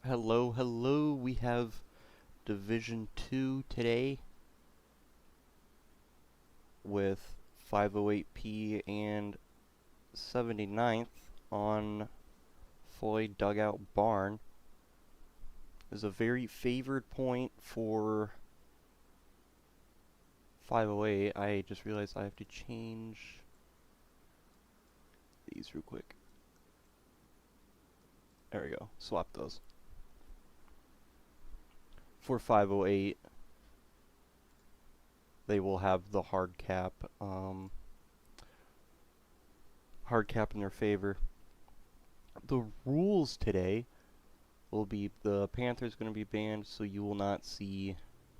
Hello, hello. We have Division 2 today with 508P and 79th on Floyd Dugout Barn. This is a very favored point for 508. I just realized I have to change these real quick. There we go. Swap those. For 508, they will have the hard cap in their favor. The rules today will be the Panthers going to be banned, so you will not see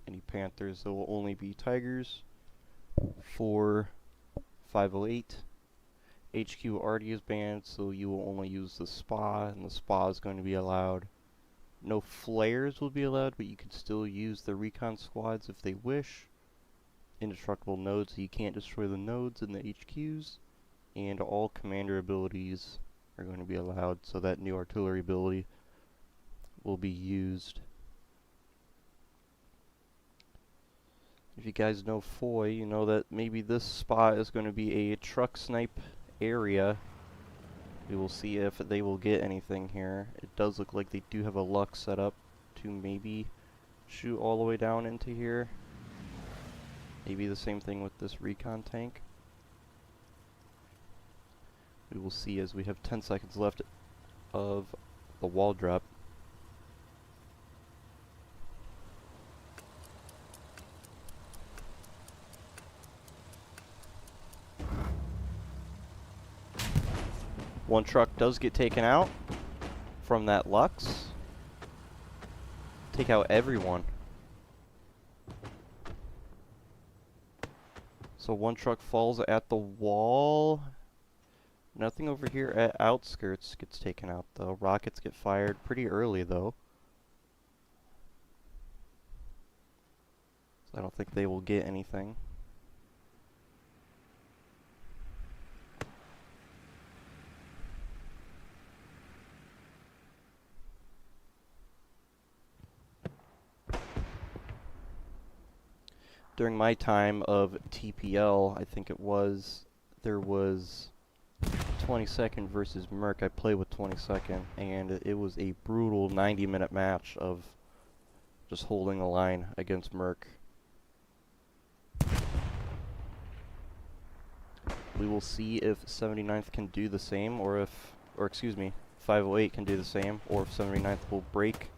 any Panthers. There will only be Tigers for 508. HQ already is banned, so you will only use the spa, and the spa is going to be allowed. No flares will be allowed, but you can still use the recon squads if they wish. Indestructible nodes, so you can't destroy the nodes in the HQs. And all commander abilities are going to be allowed, so that new artillery ability will be used. If you guys know Foy, you know that maybe this spot is going to be a truck snipe area. We will see if they will get anything here. It does look like they do have a Lux set up to maybe shoot all the way down into here. Maybe the same thing with this recon tank. We will see as we have 10 seconds left of the wall drop. One truck does get taken out from that Lux. Take out everyone. So one truck falls at the wall. Nothing over here at outskirts gets taken out though. Rockets get fired pretty early though. So I don't think they will get anything. During my time of TPL, I think there was 22nd versus Merc. I played with 22nd, and it was a brutal 90-minute match of just holding the line against Merc. We will see if 79th can do the same, or excuse me, 508 can do the same, or if 79th will break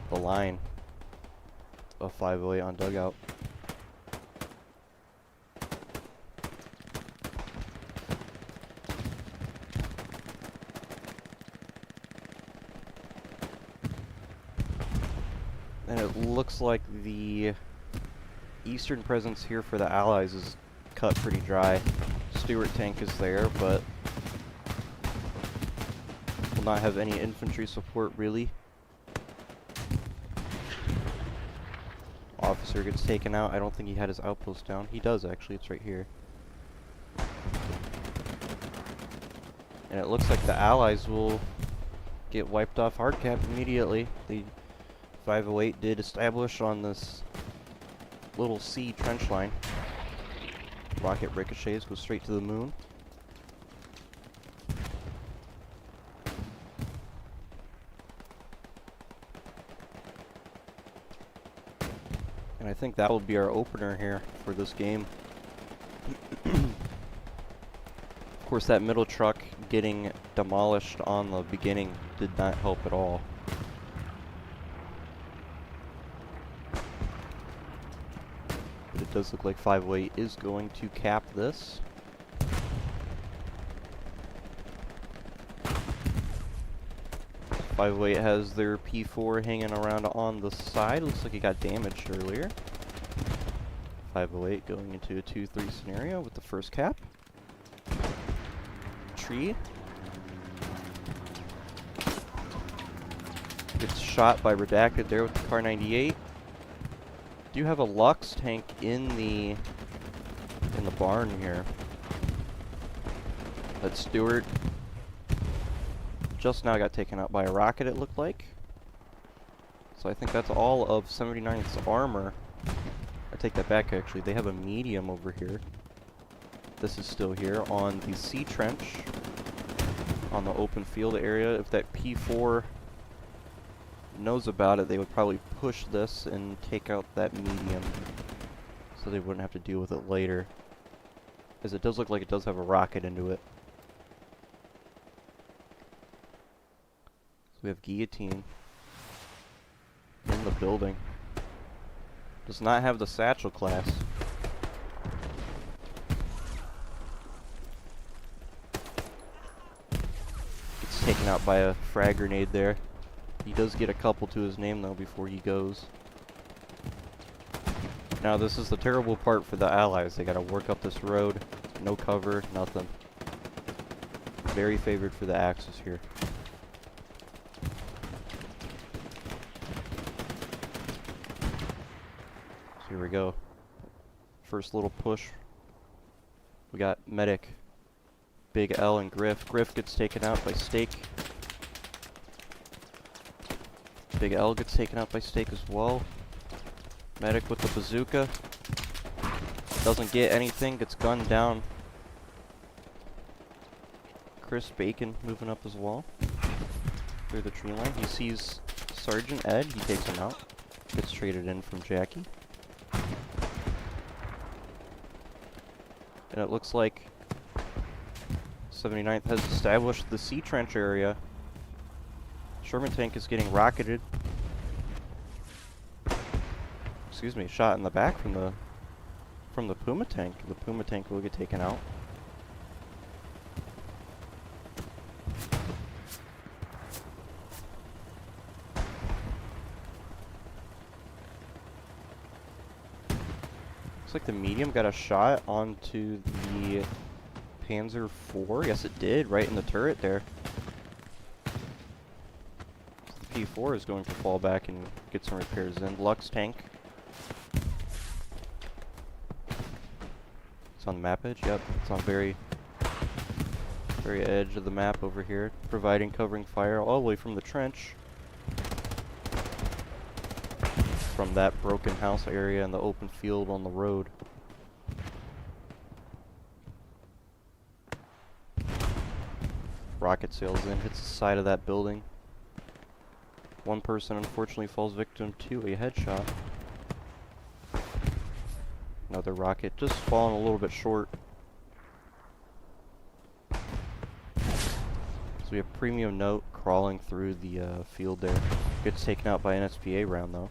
the line of 508 on Dugout. And it looks like the eastern presence here for the Allies is cut pretty dry. Stuart tank is there, but will not have any infantry support really. Officer gets taken out. I don't think he had his outpost down. He does actually, it's right here. And it looks like the Allies will get wiped off hard cap immediately. The 508 did establish on this little C trench line. Rocket ricochets, go straight to the moon. And I think that will be our opener here for this game. Of course, that middle truck getting demolished on the beginning did not help at all. But it does look like 508 is going to cap this. .508 has their P4 hanging around on the side. Looks like it got damaged earlier. 508 going into a 2-3 scenario with the first cap. Tree. Gets shot by Redacted there with the Car 98. Do have a Lux tank in the barn here. But Stewart just now got taken out by a rocket, it looked like. So I think that's all of 79th's armor. I take that back, actually. They have a medium over here. This is still here on the C trench, on the open field area. If that P4 knows about it, they would probably push this and take out that medium, so they wouldn't have to deal with it later, as it does look like it does have a rocket into it. So we have Guillotine in the building. Does not have the satchel class. Gets taken out by a frag grenade there. He does get a couple to his name though before he goes. Now this is the terrible part for the Allies. They gotta work up this road. No cover, nothing. Very favored for the Axis here. So here we go. First little push. We got Medic, Big L, and Griff. Griff gets taken out by Stake. Big L gets taken out by Stake as well. Medic with the bazooka. Doesn't get anything, gets gunned down. Chris Bacon moving up as well. Through the tree line. He sees Sergeant Ed, he takes him out. Gets traded in from Jackie. And it looks like 79th has established the C trench area. Sherman tank is getting rocketed. Excuse me, shot in the back from the Puma tank. The Puma tank will get taken out. Looks like the medium got a shot onto the Panzer IV. Yes, it did, right in the turret there. The P4 is going to fall back and get some repairs in. Lux tank. It's on the map edge, yep. It's on very edge of the map over here, providing covering fire all the way from the trench. From that broken house area and the open field on the road. Rocket sails in, hits the side of that building. One person unfortunately falls victim to a headshot. Another rocket just falling a little bit short. So we have Premium Note crawling through the field there. Gets taken out by an SPA round though.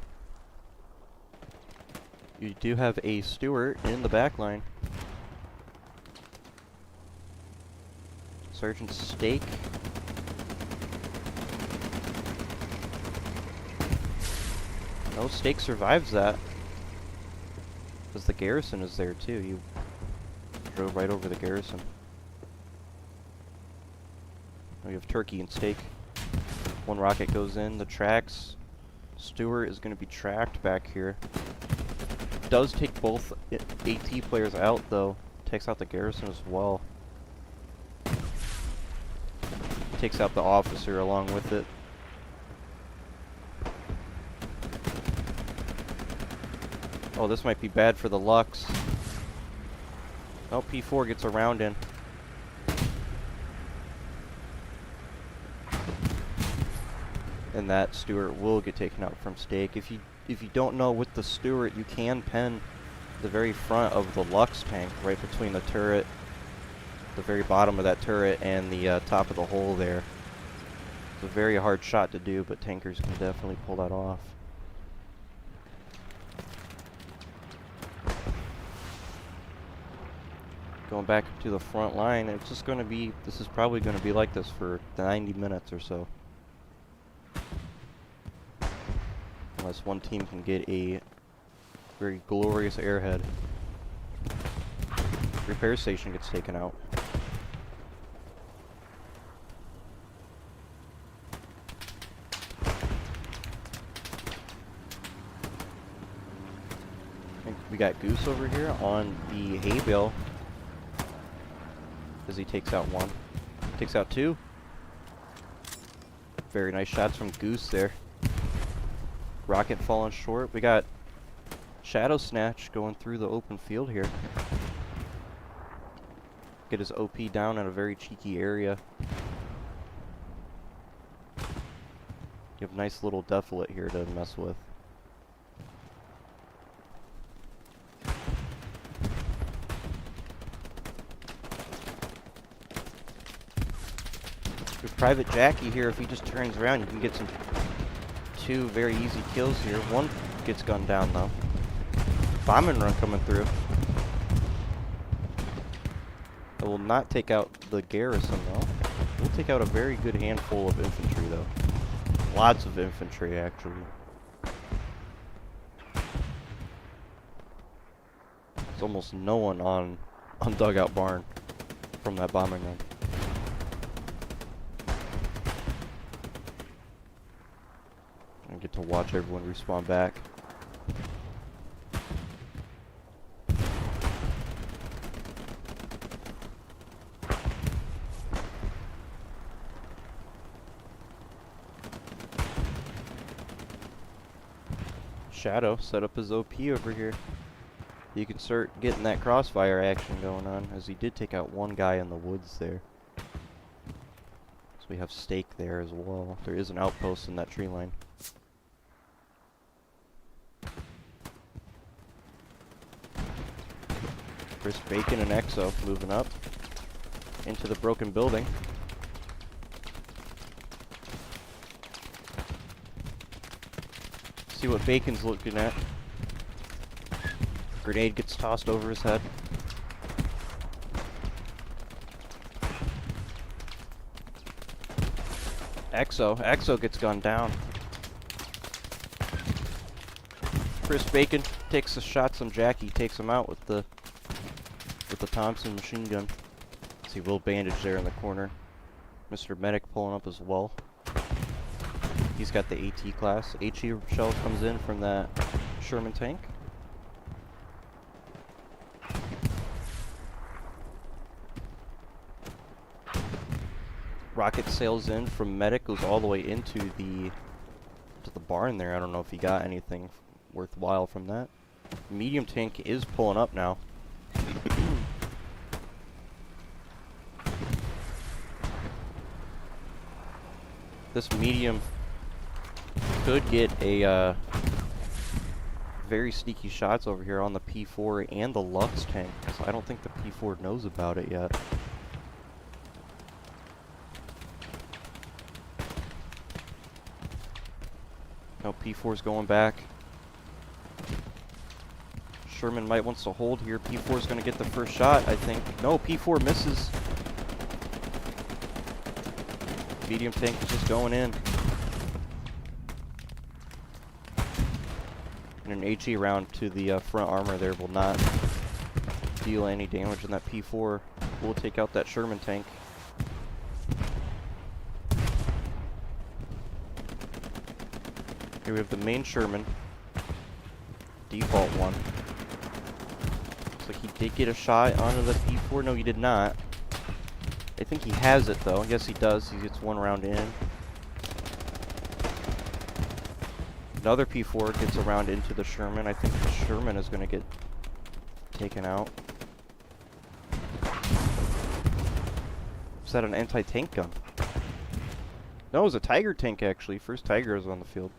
You do have a Stewart in the back line. Sergeant Stake. No, Stake survives that. Because the garrison is there too. You drove right over the garrison. Now we have Turkey and Stake. One rocket goes in. The tracks. Stewart is going to be tracked back here. Does take both AT players out though. Takes out the garrison as well. Takes out the officer along with it. Oh, this might be bad for the Lux. Oh, P4 gets a round in. And that Stewart will get taken out from Stake. If you don't know, with the Stewart, you can pen the very front of the Lux tank, right between the turret, the very bottom of that turret, and the top of the hole there. It's a very hard shot to do, but tankers can definitely pull that off. Going back to the front line, it's just going to be, this is probably going to be like this for 90 minutes or so. Unless one team can get a very glorious airhead. Repair station gets taken out. I think we got Goose over here on the hay bale. As he takes out one. Takes out two. Very nice shots from Goose there. Rocket falling short. We got Shadow Snatch going through the open field here. Get his OP down in a very cheeky area. You have nice little defilet here to mess with. With Private Jackie here, if he just turns around, you can get two very easy kills here. One gets gunned down though. Bomb and run coming through. It will not take out the garrison though. We'll take out a very good handful of infantry though. Lots of infantry actually. There's almost no one on Dugout Barn from that bombing run. I get to watch everyone respawn back. Shadow set up his OP over here. You can start getting that crossfire action going on, as he did take out one guy in the woods there. So we have stake there as well. There is an outpost in that tree line. Chris Bacon and Exo moving up into the broken building. See what Bacon's looking at. Grenade gets tossed over his head. Exo gets gunned down. Chris Bacon takes the shots on Jackie, takes him out with the Thompson machine gun. See Will Bandage there in the corner. Mr. Medic pulling up as well. He's got the AT class. HE shell comes in from that Sherman tank. Rocket sails in from Medic, goes all the way into the barn there. I don't know if he got anything worthwhile from that. Medium tank is pulling up now. This medium could get a very sneaky shots over here on the P4 and the Lux tank. So I don't think the P4 knows about it yet. No, P4's going back. Sherman might wants to hold here. P4's going to get the first shot, I think. No, P4 misses. Medium tank is just going in. And an HE round to the front armor there will not deal any damage, and that P4 will take out that Sherman tank. Here we have the main Sherman. Default one. Looks like he did get a shot onto the P4. No, he did not. I think he has it though. Yes, he does. He gets one round in. Another P4 gets a round into the Sherman. I think the Sherman is going to get taken out. Is that an anti-tank gun? No, it was a Tiger tank actually. First Tiger is on the field.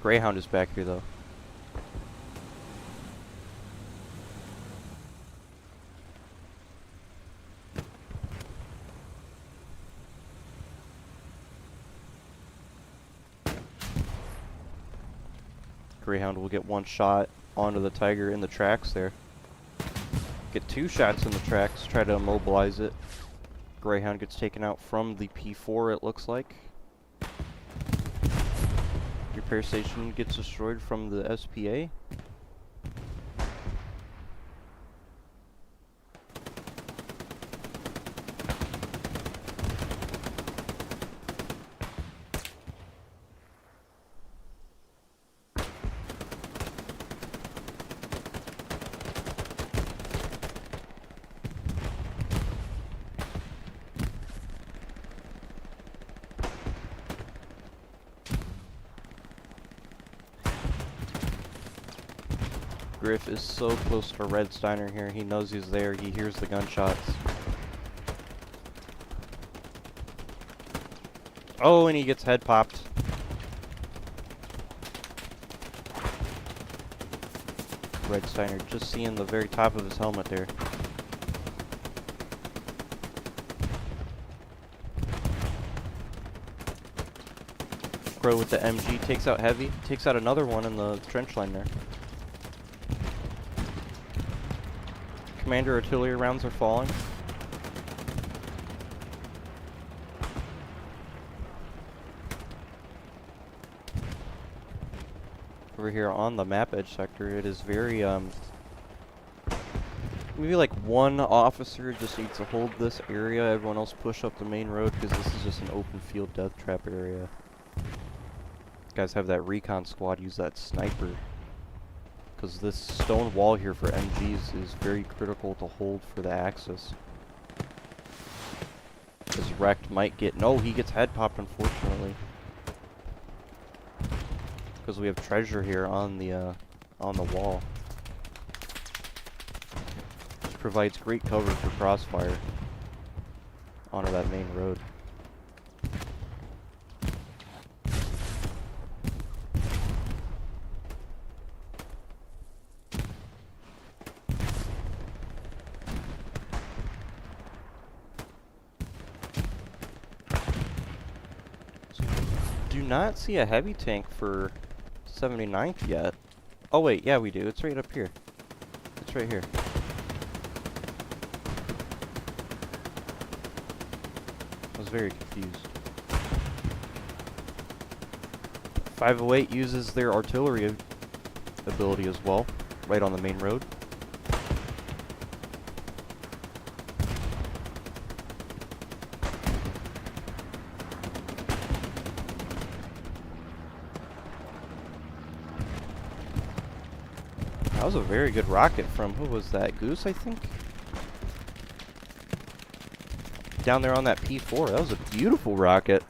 Greyhound is back here though. Greyhound will get one shot onto the Tiger in the tracks there. Get two shots in the tracks, try to immobilize it. Greyhound gets taken out from the P4, it looks like. Repair station gets destroyed from the SPA. Griff is so close to Red Steiner here. He knows he's there. He hears the gunshots. Oh, and he gets head popped. Red Steiner just seeing the very top of his helmet there. Crow with the MG takes out Heavy, takes out another one in the trench line there. Commander artillery rounds are falling. Over here on the map edge sector, it is very, maybe like one officer just needs to hold this area, everyone else push up the main road, because this is just an open field death trap area. Guys have that recon squad use that sniper, because this stone wall here for MGs is very critical to hold for the Axis. This wrecked might get, no, he gets head popped unfortunately. Because we have treasure here on the wall. Which provides great cover for crossfire onto that main road. So do not see a heavy tank for 79th yet. Oh wait, yeah we do. It's right up here. It's right here. I was very confused. 508 uses their artillery ability as well, right on the main road. That was a very good rocket from, who was that? Goose, I think? Down there on that P4. That was a beautiful rocket.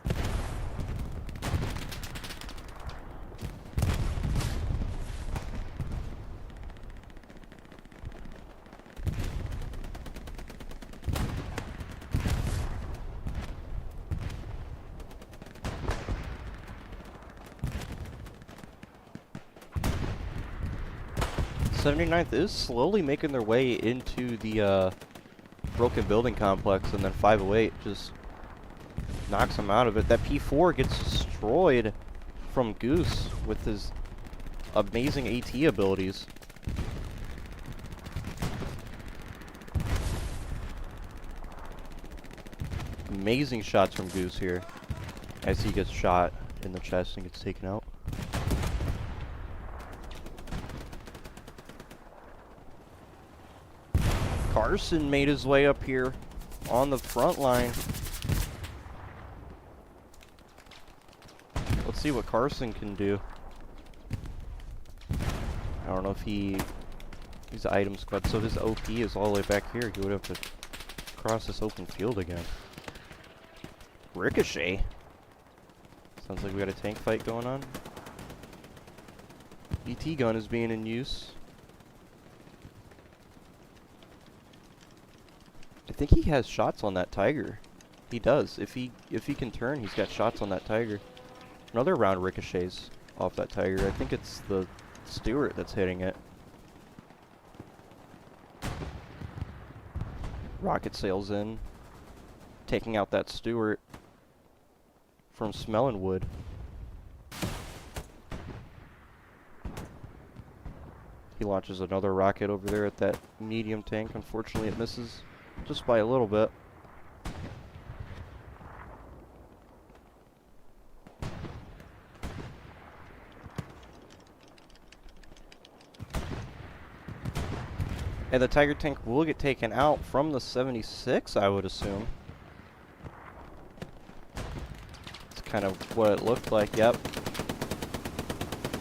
'79th is slowly making their way into the broken building complex, and then 508 just knocks them out of it. That P4 gets destroyed from Goose with his amazing AT abilities. Amazing shots from Goose here as he gets shot in the chest and gets taken out. Carson made his way up here on the front line. Let's see what Carson can do. I don't know if he's an item squad, so his OP is all the way back here. He would have to cross this open field again. Ricochet. Sounds like we got a tank fight going on. ET gun is being in use. I think he has shots on that Tiger. He does. If he can turn, he's got shots on that Tiger. Another round ricochets off that Tiger. I think it's the Stewart that's hitting it. Rocket sails in, taking out that Stewart from Smelling Wood. He launches another rocket over there at that medium tank. Unfortunately, it misses just by a little bit. And the Tiger tank will get taken out from the 76, I would assume. It's kind of what it looked like, yep.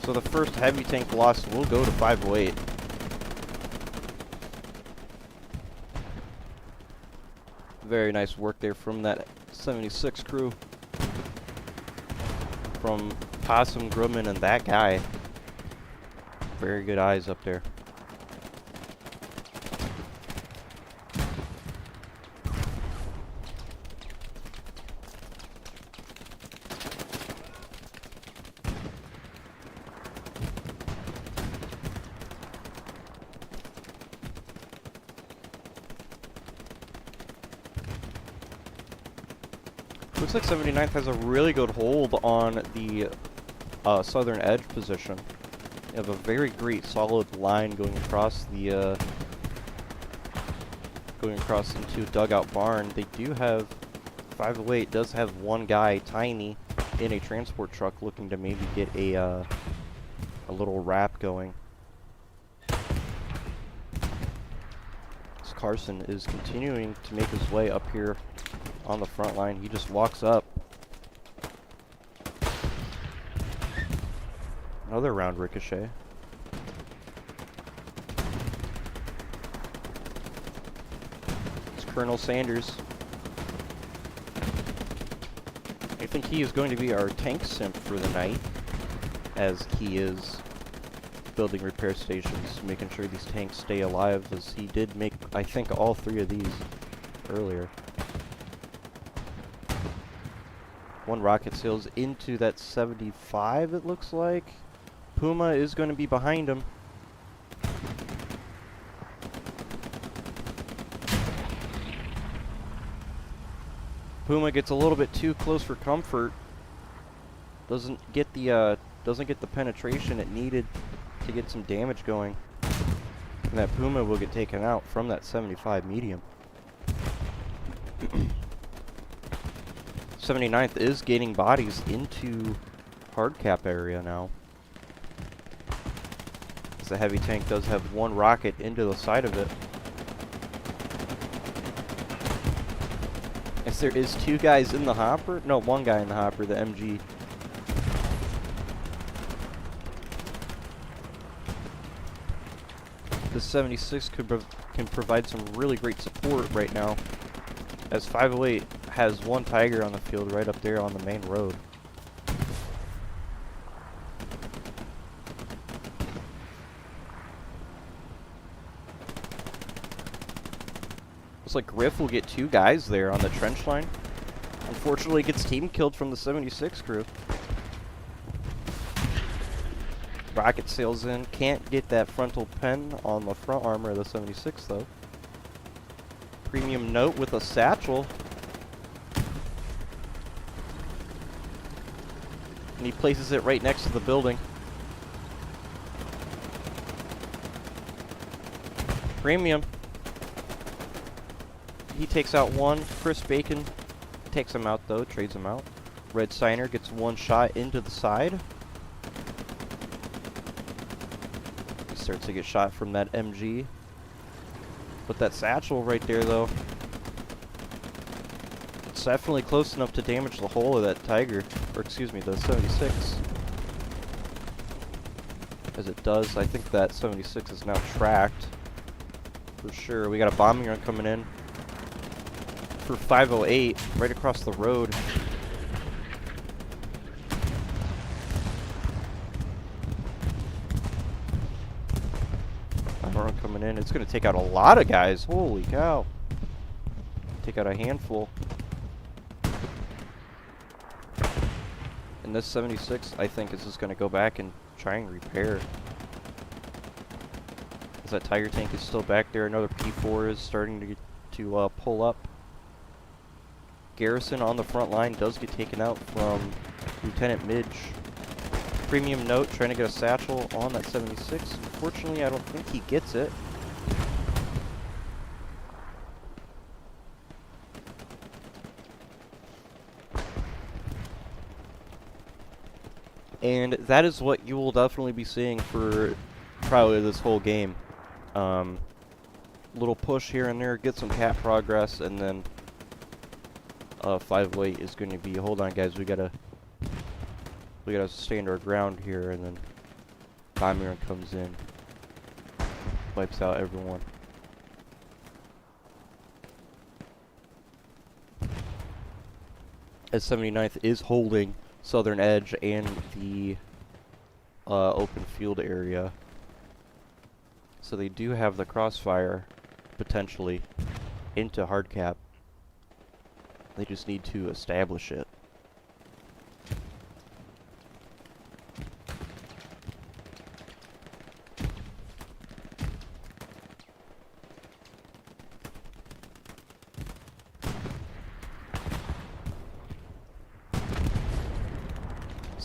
So the first heavy tank loss will go to 508. Very nice work there from that 76 crew. From Possum, Grumman, and that guy. Very good eyes up there. Looks like 79th has a really good hold on the southern edge position. They have a very great solid line going across the into Dugout Barn. They do have 508 does have one guy, Tiny, in a transport truck looking to maybe get a little wrap going. This Carson is continuing to make his way up here on the front line. He just walks up. Another round ricochet. It's Colonel Sanders. I think he is going to be our tank simp for the night, as he is building repair stations, making sure these tanks stay alive, as he did make, I think, all 3 of these earlier. One rocket sails into that 75, it looks like. Puma is going to be behind him. Puma gets a little bit too close for comfort. Doesn't get the penetration it needed to get some damage going. And that Puma will get taken out from that 75 medium. 79th is gaining bodies into hard cap area now. As the heavy tank does have one rocket into the side of it. As there is 2 guys in the hopper. No, 1 guy in the hopper, the MG. The 76 can provide some really great support right now, as 508 has 1 Tiger on the field right up there on the main road. Looks like Griff will get 2 guys there on the trench line. Unfortunately, gets team killed from the 76 crew. Rocket sails in, can't get that frontal pen on the front armor of the 76 though. Premium note with a satchel. And he places it right next to the building. Premium. He takes out 1. Chris Bacon takes him out though, trades him out. Red Signer gets 1 shot into the side. He starts to get shot from that MG. But that satchel right there though, it's definitely close enough to damage the hull of that Tiger, or excuse me, the 76. As it does, I think that 76 is now tracked. For sure, we got a bombing run coming in for 508 right across the road. Bombing run coming in. It's going to take out a lot of guys. Holy cow. Take out a handful. And this 76, I think, is just going to go back and try and repair. As that Tiger tank is still back there. Another P4 is starting to pull up. Garrison on the front line does get taken out from Lieutenant Midge. Premium note trying to get a satchel on that 76. Unfortunately, I don't think he gets it. And that is what you will definitely be seeing for probably this whole game. Little push here and there, get some cap progress, and then 508 is going to be, hold on guys, we gotta stand our ground here, and then bombing run comes in, wipes out everyone. As 79th is holding southern edge and the open field area, so they do have the crossfire potentially into hard cap. They just need to establish it.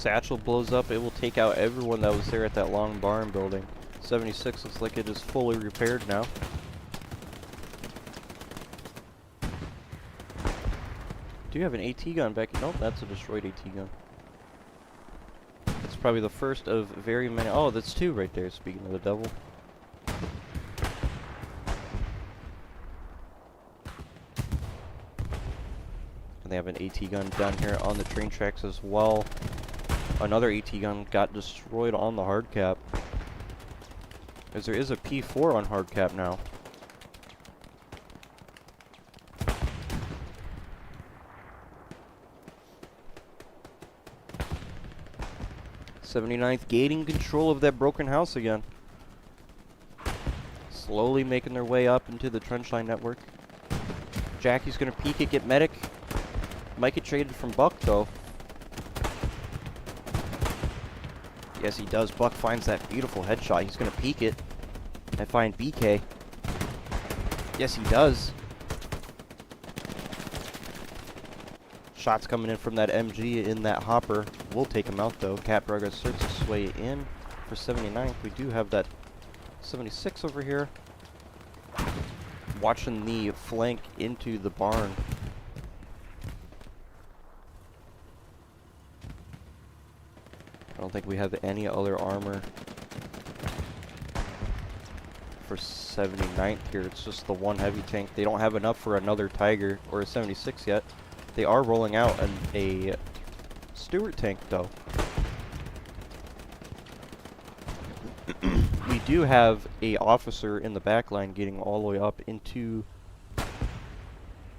Satchel blows up. It will take out everyone that was there at that long barn building. 76 looks like it is fully repaired now. Do you have an AT gun back? Nope, that's a destroyed AT gun. It's probably the first of very many. Oh, that's two right there, speaking of the devil. And they have an AT gun down here on the train tracks as well. Another AT gun got destroyed on the hard cap. As there is a P4 on hard cap now. '79th gaining control of that broken house again. Slowly making their way up into the trench line network. Jackie's gonna peek it, get medic. Might get traded from Buck though. Yes, he does. Buck finds that beautiful headshot. He's gonna peek it and find BK. Yes, he does. Shots coming in from that MG in that hopper. We'll take him out though. Cat Progress starts to sway in for 79th. We do have that 76 over here. Watching the flank into the barn. I don't think we have any other armor for 79th here. It's just the one heavy tank. They don't have enough for another Tiger or a 76 yet. They are rolling out a Stuart tank though. We do have a officer in the back line getting all the way up into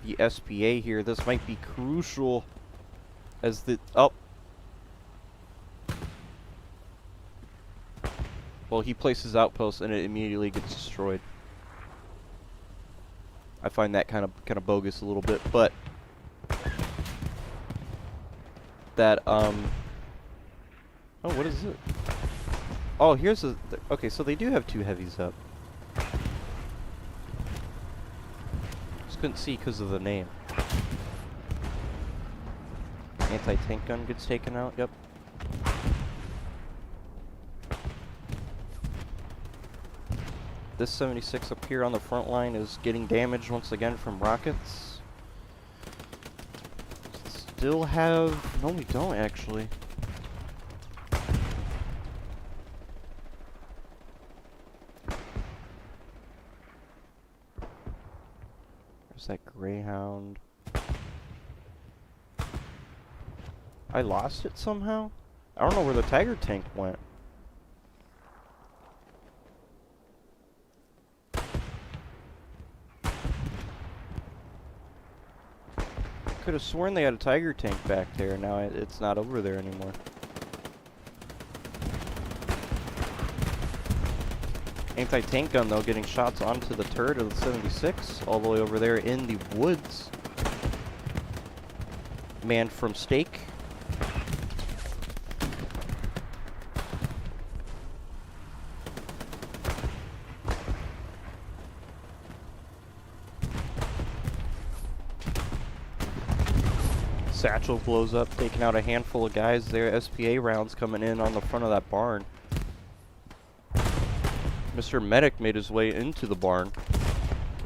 the SPA here. This might be crucial as the... Oh! Well, he places outpost and it immediately gets destroyed. I find that kind of bogus a little bit, but that oh, what is it? Oh, here's a okay, so they do have two heavies up. Just couldn't see because of the name. Anti-tank gun gets taken out. Yep. This 76 up here on the front line is getting damaged once again from rockets. Still have... No, we don't actually. There's that Greyhound. I lost it somehow? I don't know where the Tiger tank went. Could have sworn they had a Tiger tank back there. Now it's not over there anymore. Anti-tank gun though, getting shots onto the turret of the 76, all the way over there in the woods. Man from stake. Satchel blows up, taking out a handful of guys there. SPA rounds coming in on the front of that barn. Mr. Medic made his way into the barn.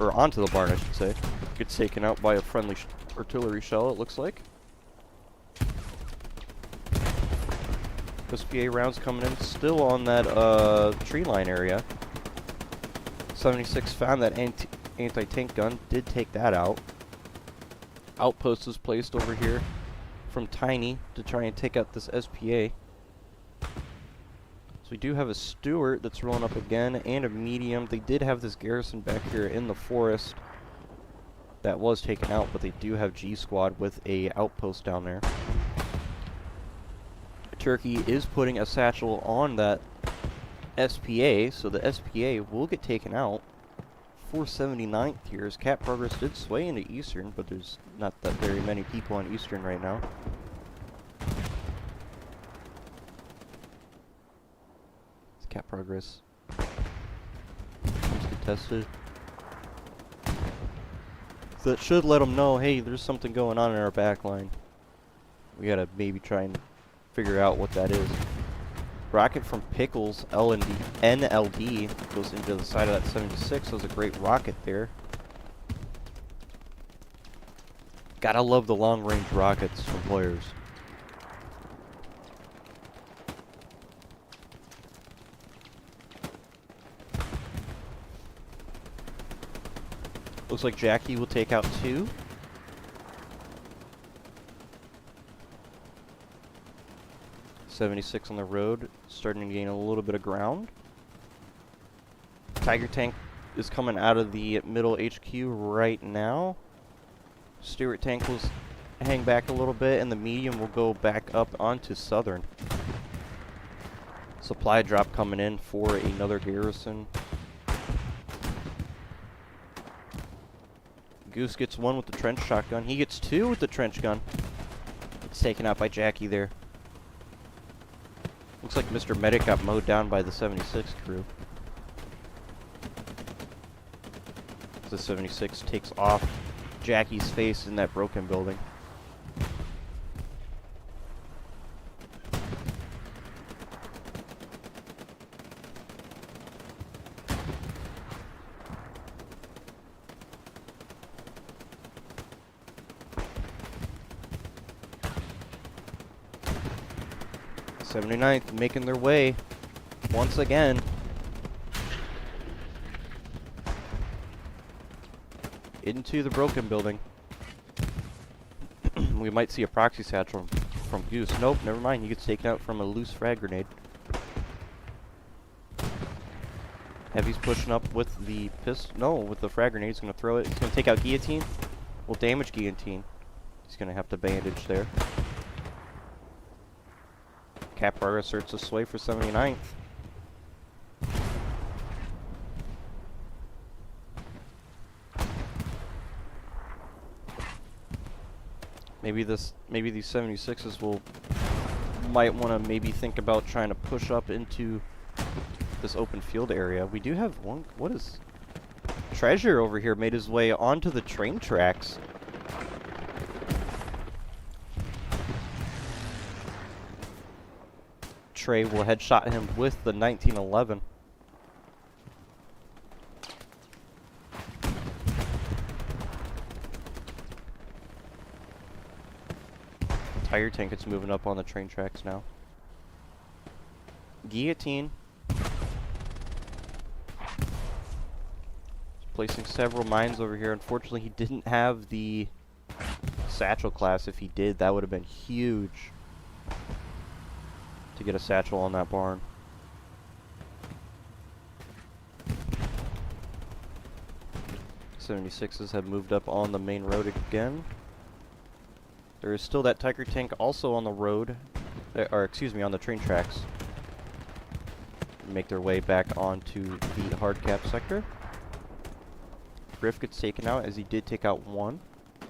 Or onto the barn, I should say. Gets taken out by a friendly artillery shell, it looks like. SPA rounds coming in, still on that tree line area. 76 found that anti-tank gun, did take that out. Outpost is placed over here from Tiny to try and take out this SPA. So we do have a Stuart that's rolling up again and a medium. They did have this garrison back here in the forest that was taken out, but they do have G Squad with a outpost down there. Turkey is putting a satchel on that SPA, so the SPA will get taken out. 479th here as Cat Progress did sway into Eastern, but there's not that very many people on Eastern right now. It's Cat Progress. Seems contested. So that should let them know, hey, there's something going on in our back line. We gotta maybe try and figure out what that is. Rocket from Pickles, NLD, goes into the side of that 76. That was a great rocket there. Gotta love the long-range rockets from players. Looks like Jackie will take out 2. .76 on the road, starting to gain a little bit of ground. Tiger tank is coming out of the middle HQ right now. Stewart tank will hang back a little bit, and the medium will go back up onto Southern. Supply drop coming in for another garrison. Goose gets 1 with the trench shotgun. He gets 2 with the trench gun. It's taken out by Jackie there. Looks like Mr. Medic got mowed down by the 76 crew. The 76 takes off Jackie's face in that broken building. '79th making their way once again into the broken building. We might see a proxy satchel from Goose. Nope, never mind. He gets taken out from a loose frag grenade. Heavy's pushing up with the with the frag grenade. He's going to throw it. He's going to take out Guillotine. Will damage Guillotine. He's going to have to bandage there. Capar asserts a sway for 79th. Maybe these 76s might want to maybe think about trying to push up into this open field area. We do have one. What is Treasure over here? Made his way onto the train tracks. Trey will headshot him with the 1911. Tire tank is moving up on the train tracks now. Guillotine. Placing several mines over here. Unfortunately, he didn't have the satchel class. If he did, that would have been huge to get a satchel on that barn. '76s have moved up on the main road again. There is still that Tiger tank also on the road, or excuse me, on the train tracks. Make their way back onto the hard cap sector. Griff gets taken out, as he did take out 1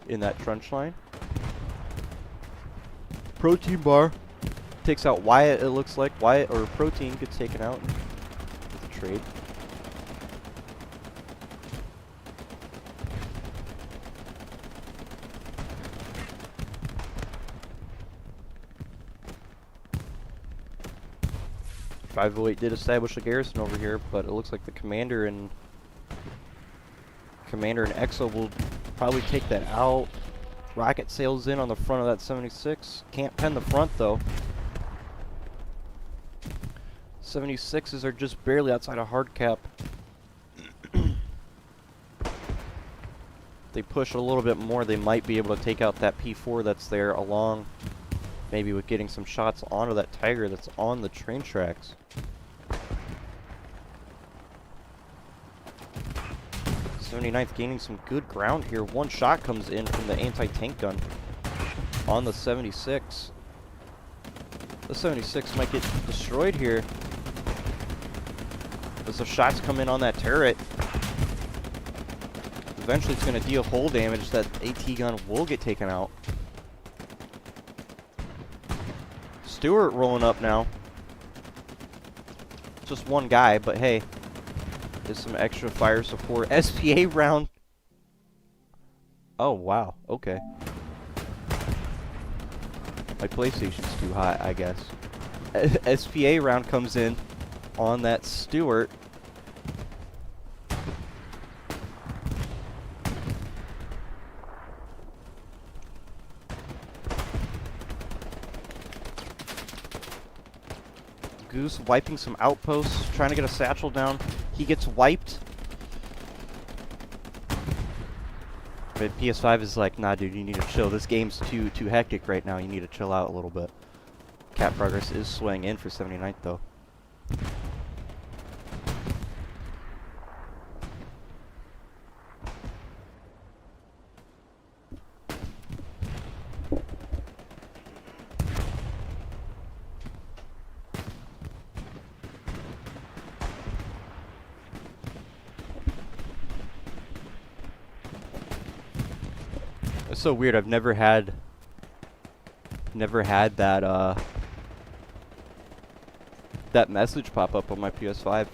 in that trench line. Protein bar takes out Wyatt, it looks like. Wyatt, or Protein, gets taken out with a trade. .508 did establish a garrison over here, but it looks like the Commander and Exo will probably take that out. Rocket sails in on the front of that 76. Can't pen the front though. 76s are just barely outside of hard cap. They push a little bit more, they might be able to take out that P4 that's there, along maybe with getting some shots onto that Tiger that's on the train tracks. '79th gaining some good ground here. 1 shot comes in from the anti-tank gun on the 76. The 76 might get destroyed here as the shots come in on that turret. Eventually it's going to deal hull damage. That AT gun will get taken out. Stewart rolling up now. Just 1 guy, but hey, there's some extra fire support. SPA round. Oh, wow. Okay. My PlayStation's too hot, I guess. SPA round comes in on that Stewart. Goose wiping some outposts, trying to get a satchel down. He gets wiped. But PS5 is like, nah, dude, you need to chill. This game's too hectic right now. You need to chill out a little bit. Cat progress is swaying in for 79th, though. It's so weird. I've never had that that message pop up on my PS5.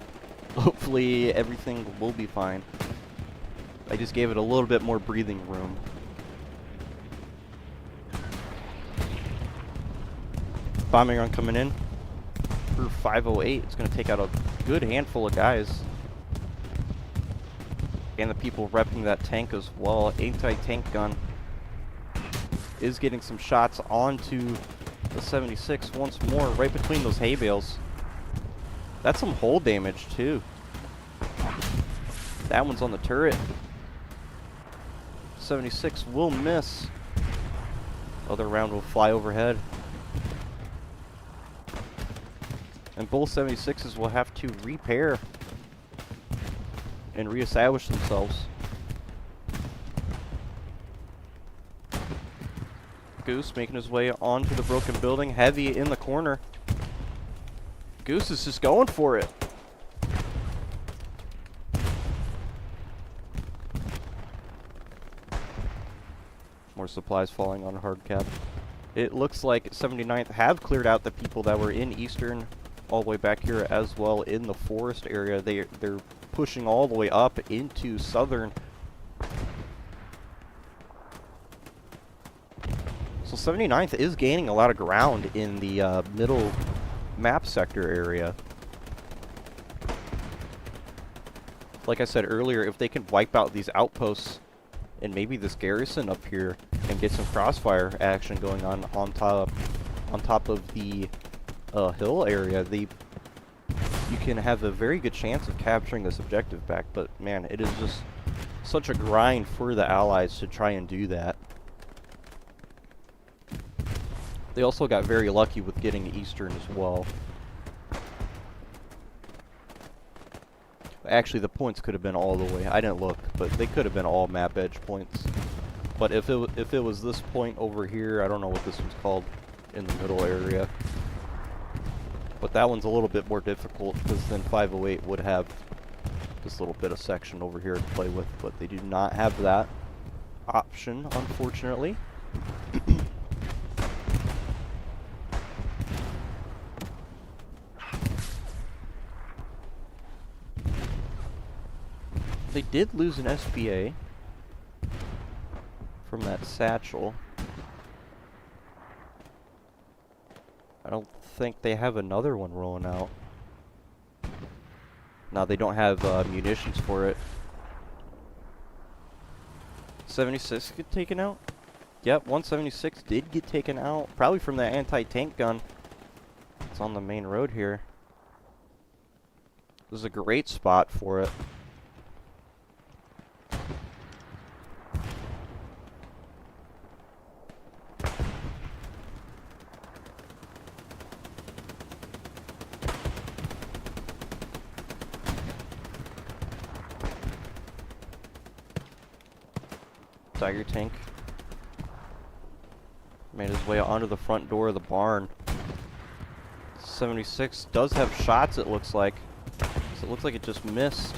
Hopefully everything will be fine. I just gave it a little bit more breathing room. Bombing run coming in for 508. It's going to take out a good handful of guys. And the people repping that tank as well. Anti-tank gun is getting some shots onto the 76 once more, right between those hay bales. That's some hull damage too. That one's on the turret. 76 will miss. Other round will fly overhead. And both 76s will have to repair and reestablish themselves. Goose making his way onto the broken building, heavy in the corner. Goose is just going for it. More supplies falling on hard cap. It looks like 79th have cleared out the people that were in Eastern all the way back here as well in the forest area. They're pushing all the way up into Southern. So 79th is gaining a lot of ground in the middle map sector area. Like I said earlier, if they can wipe out these outposts and maybe this garrison up here and get some crossfire action going on top of the hill area, you can have a very good chance of capturing this objective back. But man, it is just such a grind for the Allies to try and do that. They also got very lucky with getting Eastern as well. Actually, the points could have been all the way. I didn't look, but they could have been all map edge points. But if it was this point over here, I don't know what this one's called, in the middle area. But that one's a little bit more difficult because then 508 would have this little bit of section over here to play with, but they do not have that option, unfortunately. They did lose an SPA from that satchel. I don't think they have another one rolling out. No, they don't have munitions for it. 76 get taken out? Yep, 176 did get taken out. Probably from that anti-tank gun. It's on the main road here. This is a great spot for it. Tiger tank made his way onto the front door of the barn. 76 does have shots, it looks like. So it looks like it just missed.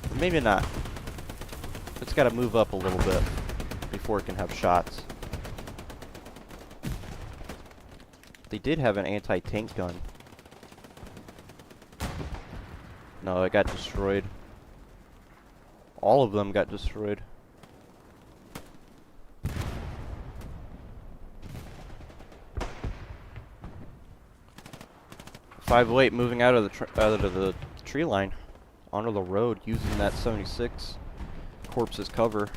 But maybe not. It's got to move up a little bit before it can have shots. They did have an anti-tank gun. No, it got destroyed. All of them got destroyed. 508 moving out of the tree line onto the road using that 76 corpse as cover.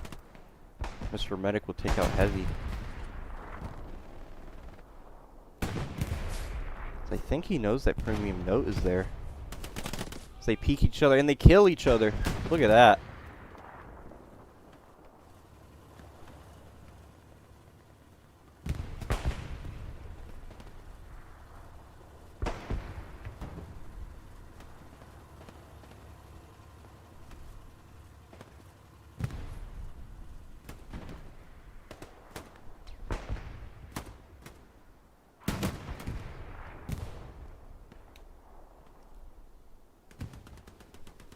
Mr. Medic will take out heavy. I think he knows that premium note is there. So they peek each other and they kill each other. Look at that.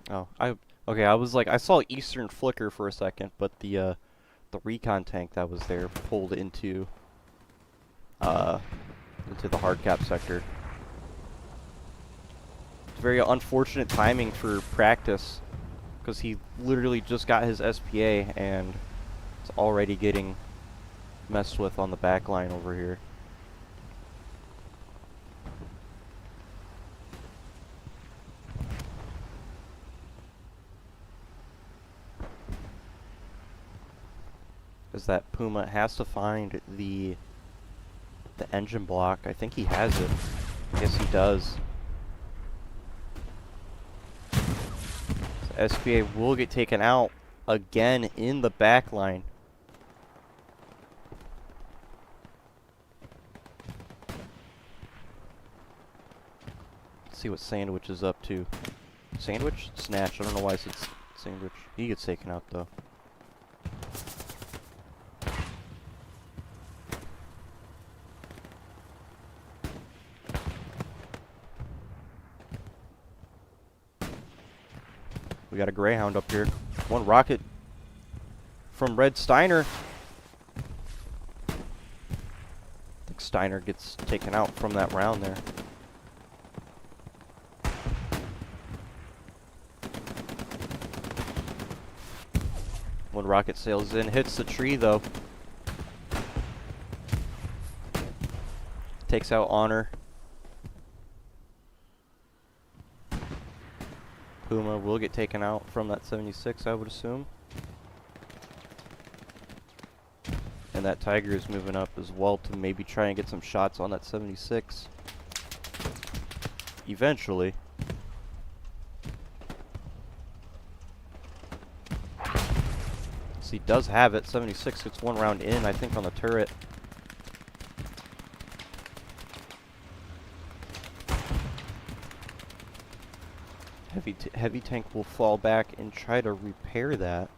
Oh, I was like, I saw Eastern flicker for a second, but the recon tank that was there pulled into the hard cap sector. It's very unfortunate timing for practice, because he literally just got his SPA and it's already getting messed with on the back line over here. Is that Puma has to find the engine block. I think he has it. Yes, he does. So SPA will get taken out again in the back line. Let's see what Sandwich is up to. Sandwich? Snatch. I don't know why I said Sandwich. He gets taken out though. We got a Greyhound up here. One rocket from Red Steiner. I think Steiner gets taken out from that round there. One rocket sails in, hits the tree though. Takes out Honor. Puma will get taken out from that 76, I would assume. And that Tiger is moving up as well to maybe try and get some shots on that 76. Eventually. So he does have it. 76 gets one round in, I think, on the turret. Heavy tank will fall back and try to repair that.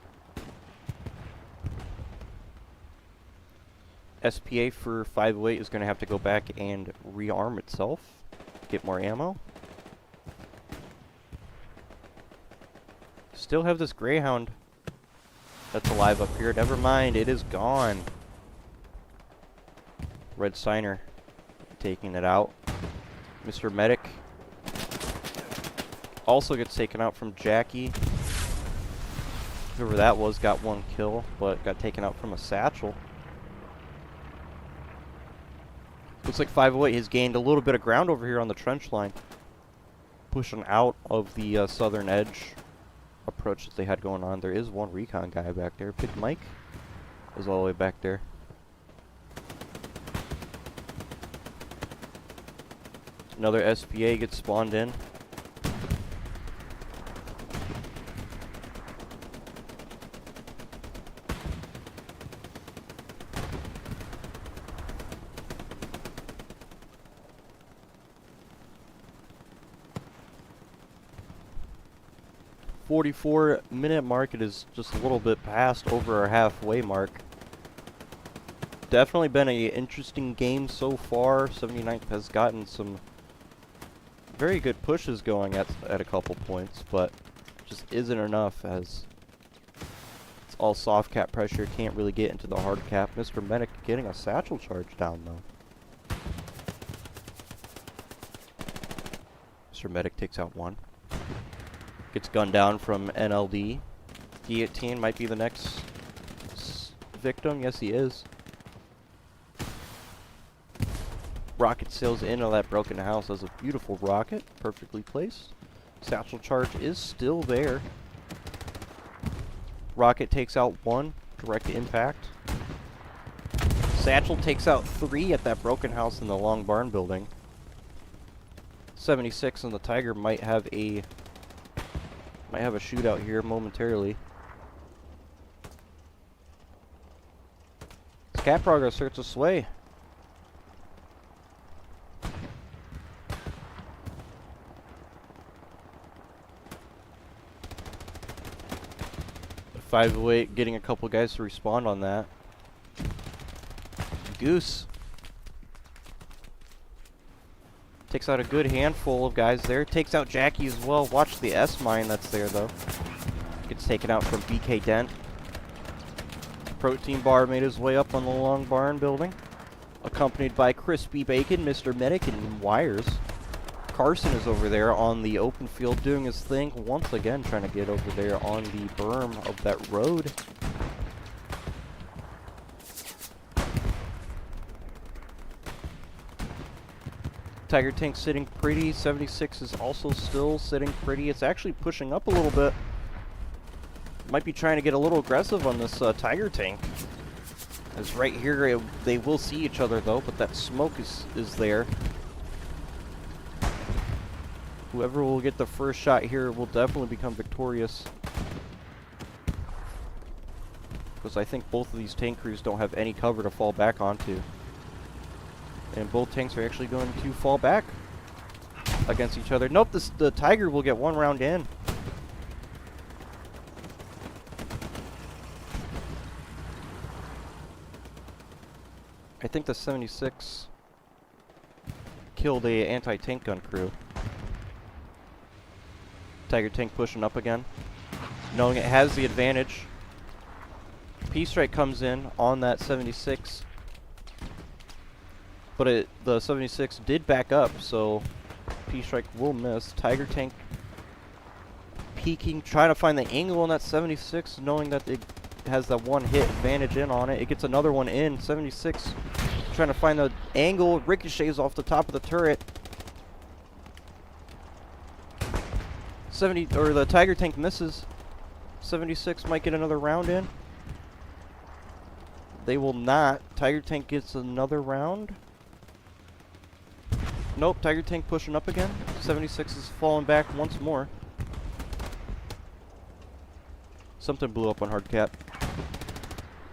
SPA for 508 is going to have to go back and rearm itself, get more ammo. Still have this Greyhound that's alive up here. Never mind, it is gone. Red Steiner taking it out. Mr. Medic also gets taken out from Jackie. Whoever that was got one kill, but got taken out from a satchel. Looks like 508 has gained a little bit of ground over here on the trench line. Pushing out of the southern edge approach that they had going on. There is one recon guy back there. Big Mike is all the way back there. Another SPA gets spawned in. .44-minute mark. It is just a little bit past over our halfway mark. Definitely been an interesting game so far. 79th has gotten some very good pushes going at a couple points, but just isn't enough as it's all soft cap pressure. Can't really get into the hard cap. Mr. Medic getting a satchel charge down though. Mr. Medic takes out one. Gets gunned down from NLD. Guillotine might be the next victim. Yes, he is. Rocket sails into that broken house as a beautiful rocket, perfectly placed. Satchel charge is still there. Rocket takes out 1, direct impact. Satchel takes out 3 at that broken house in the long barn building. 76 and the Tiger might have a shootout here momentarily. Cat progress starts to sway. The 508 getting a couple guys to respond on that. Goose takes out a good handful of guys there. Takes out Jackie as well. Watch the S mine that's there though. Gets taken out from BK Dent. Protein Bar made his way up on the long barn building, accompanied by Crispy Bacon, Mr. Medic, and Wires. Carson is over there on the open field doing his thing, once again trying to get over there on the berm of that road. Tiger Tank sitting pretty. 76 is also still sitting pretty. It's actually pushing up a little bit. Might be trying to get a little aggressive on this Tiger Tank. As right here, they will see each other though, but that smoke is there. Whoever will get the first shot here will definitely become victorious. Because I think both of these tank crews don't have any cover to fall back onto. And both tanks are actually going to fall back against each other. Nope, the Tiger will get 1 round in. I think the 76 killed a anti-tank gun crew. Tiger Tank pushing up again, knowing it has the advantage. P-Strike comes in on that 76, but the 76 did back up, so P-Strike will miss. Tiger Tank peeking, trying to find the angle on that 76, knowing that it has that 1 hit advantage in on it. It gets another one in. 76 trying to find the angle, ricochets off the top of the turret. The Tiger Tank misses. 76 might get another round in. They will not. Tiger Tank gets another round. Nope, Tiger Tank pushing up again. 76 is falling back once more. Something blew up on Hardcat.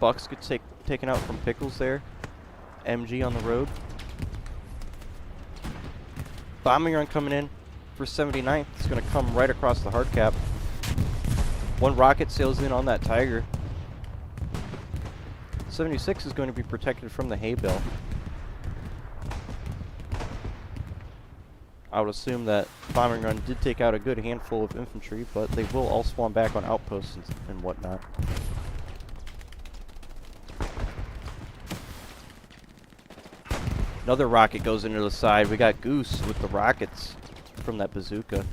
Bucks gets taken out from Pickles there. MG on the road. Bombing run coming in for 79th. It's going to come right across the Hardcap. 1 rocket sails in on that Tiger. 76 is going to be protected from the hay bale. I would assume that bombing run did take out a good handful of infantry, but they will all spawn back on outposts and whatnot. Another rocket goes into the side. We got Goose with the rockets from that bazooka.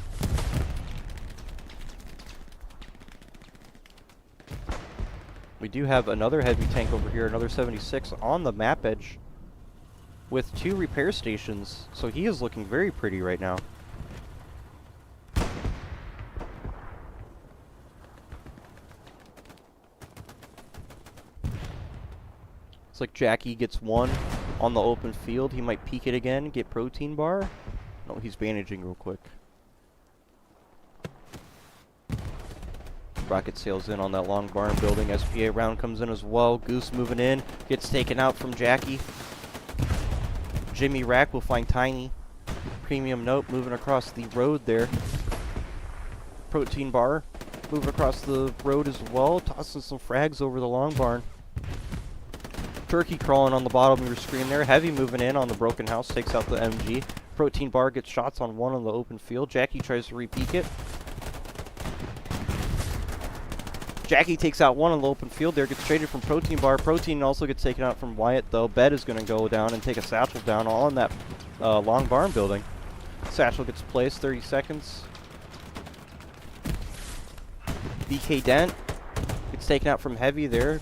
We do have another heavy tank over here, another 76 on the map edge with 2 repair stations, so he is looking very pretty right now. It's like Jackie gets 1 on the open field. He might peek it again, get protein bar. No, he's bandaging real quick. Rocket sails in on that long barn building. SPA round comes in as well. Goose moving in. Gets taken out from Jackie. Jimmy Rack will find Tiny. Premium Note moving across the road there. Protein bar moving across the road as well. Tossing some frags over the long barn. Turkey crawling on the bottom of your screen there. Heavy moving in on the broken house. Takes out the MG. Protein bar gets shots on 1 on the open field. Jackie tries to re-peek it. Jackie takes out 1 on the open field there, gets traded from Protein Bar. Protein also gets taken out from Wyatt, though. Bed is going to go down and take a Satchel down all in that long barn building. Satchel gets placed, 30 seconds. BK Dent gets taken out from Heavy there.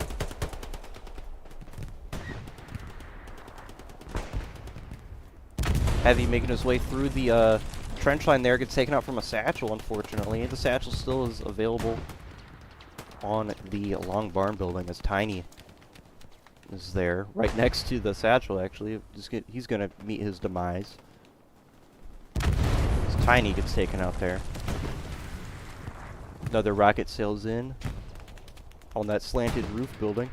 Heavy making his way through the trench line there, gets taken out from a satchel, unfortunately. The satchel still is available on the long barn building as Tiny is there, right next to the satchel, actually. He's going to meet his demise. As Tiny gets taken out there. Another rocket sails in on that slanted roof building.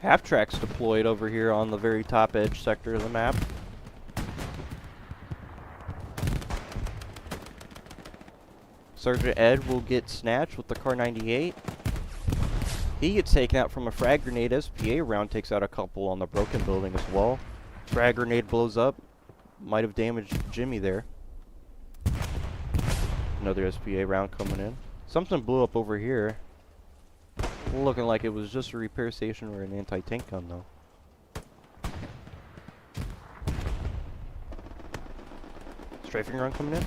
Half-tracks deployed over here on the very top edge sector of the map. Sergeant Ed will get snatched with the Car 98. He gets taken out from a frag grenade. SPA round takes out a couple on the broken building as well. Frag grenade blows up. Might have damaged Jimmy there. Another SPA round coming in. Something blew up over here. Looking like it was just a repair station or an anti-tank gun, though. Strafing run coming in.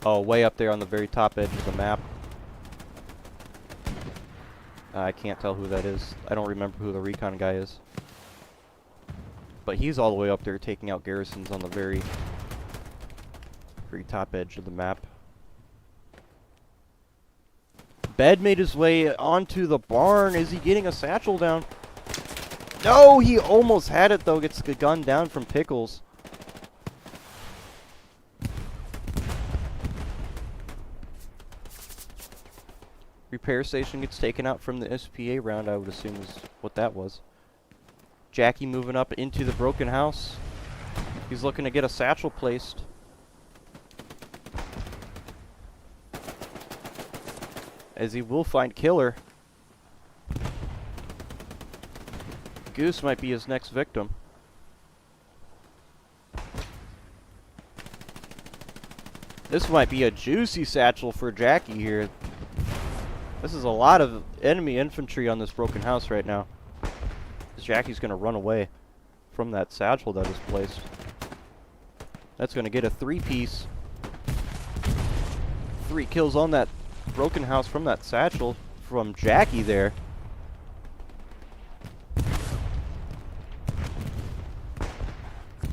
Oh, way up there on the very top edge of the map. I can't tell who that is. I don't remember who the recon guy is. But he's all the way up there taking out garrisons on the very top edge of the map. Bed made his way onto the barn. Is he getting a satchel down? No, he almost had it though. Gets the gun down from Pickles. Repair station gets taken out from the SPA round, I would assume is what that was. Jackie moving up into the broken house. He's looking to get a satchel placed. As he will find Killer. Goose might be his next victim. This might be a juicy satchel for Jackie here. This is a lot of enemy infantry on this broken house right now. Jackie's going to run away from that satchel that is placed. That's going to get a 3-piece. 3 kills on that broken house from that satchel from Jackie there.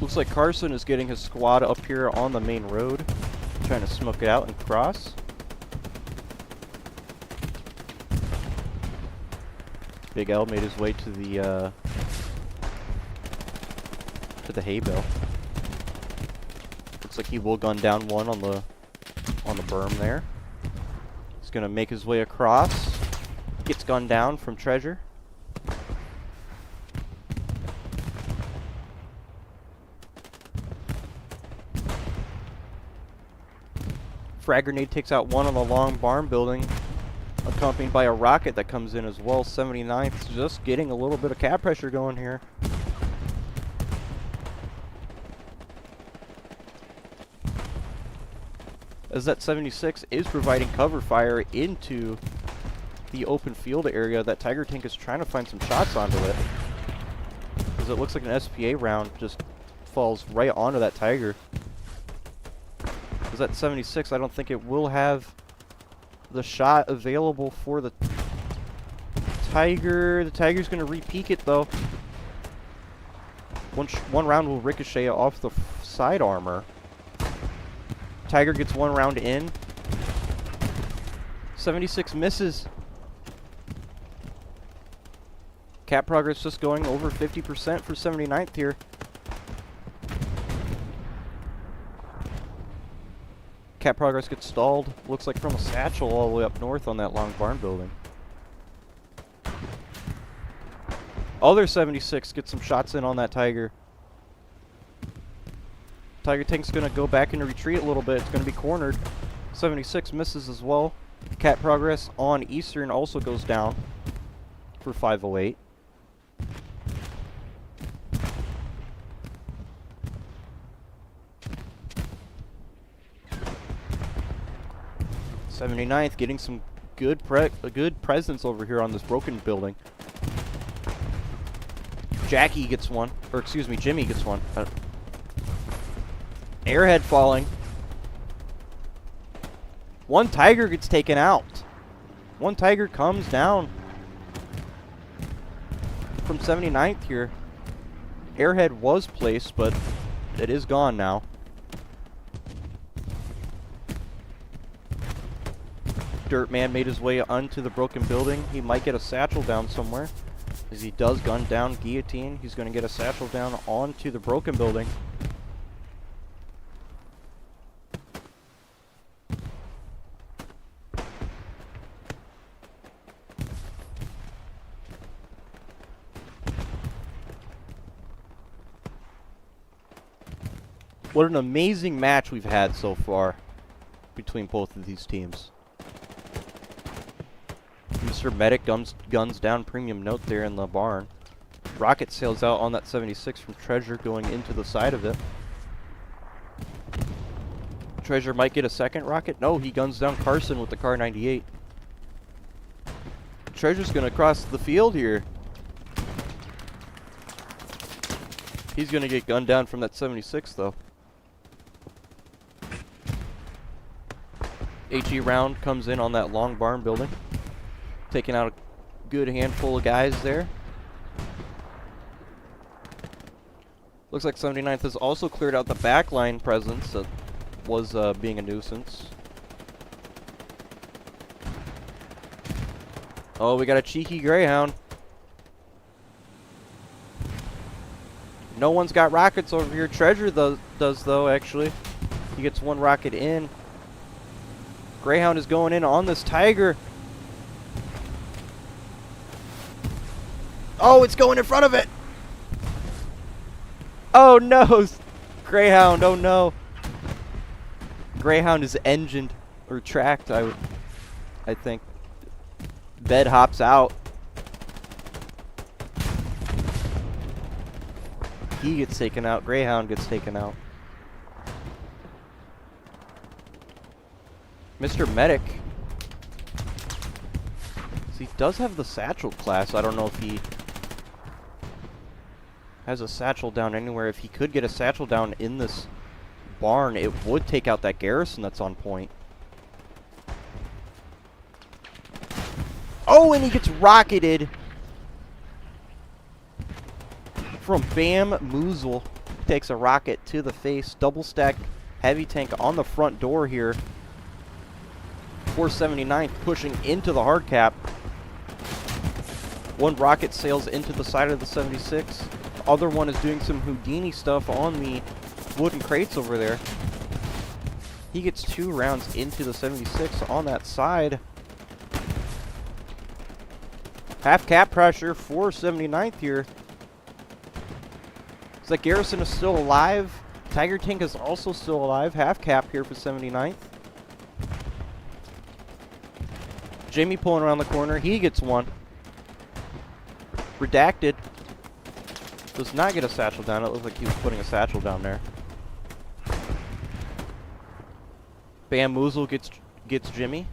Looks like Carson is getting his squad up here on the main road, trying to smoke it out and cross. Big L made his way to the hay bale. Looks like he will gun down one on the berm there. He's gonna make his way across. Gets gunned down from Treasure. Frag grenade takes out one on the long barn building, accompanied by a rocket that comes in as well. 79th just getting a little bit of cap pressure going here. As that 76 is providing cover fire into the open field area, that Tiger tank is trying to find some shots onto it. Because it looks like an SPA round just falls right onto that Tiger. Because that 76, I don't think it will have the shot available for the Tiger. The Tiger's going to re-peek it though. One round will ricochet off the side armor. Tiger gets one round in. 76 misses. Cap progress just going over 50% for 79th here. Cap progress gets stalled. Looks like from a satchel all the way up north on that long barn building. Other 76 gets some shots in on that Tiger. Tiger tank's going to go back into retreat a little bit. It's going to be cornered. 76 misses as well. Cap progress on Eastern also goes down for 508. '79th getting some good presence over here on this broken building. Jackie gets one, or excuse me, Jimmy gets one. Airhead falling. One Tiger gets taken out. One Tiger comes down from 79th here. Airhead was placed, but it is gone now. Dirtman made his way onto the broken building. He might get a satchel down somewhere. As he does gun down Guillotine, he's going to get a satchel down onto the broken building. What an amazing match we've had so far between both of these teams. Mr. Medic guns down Premium Note there in the barn. Rocket sails out on that 76 from Treasure going into the side of it. Treasure might get a second rocket. No, he guns down Carson with the Car 98. Treasure's going to cross the field here. He's going to get gunned down from that 76 though. HE round comes in on that long barn building, taking out a good handful of guys there. Looks like 79th has also cleared out the backline presence that was being a nuisance. Oh, we got a cheeky Greyhound. No one's got rockets over here. Treasure does though, actually. He gets one rocket in. Greyhound is going in on this Tiger. Oh, it's going in front of it. Oh no, Greyhound, oh no. Greyhound is engined, or tracked, I think. Bed hops out. He gets taken out, Greyhound gets taken out. Mr. Medic. So he does have the satchel class. I don't know if he has a satchel down anywhere. If he could get a satchel down in this barn, it would take out that garrison that's on point. Oh, and he gets rocketed from Bam Moozle. Takes a rocket to the face. Double stack heavy tank on the front door here. 479th pushing into the hard cap. One rocket sails into the side of the 76. The other one is doing some Houdini stuff on the wooden crates over there. He gets 2 rounds into the 76 on that side. Half cap pressure for 79th here. Looks like Garrison is still alive. Tiger Tank is also still alive. Half cap here for 79th. Jamie pulling around the corner. He gets one. Redacted. Does not get a satchel down. It looks like he was putting a satchel down there. Bamboozle gets Jimmy.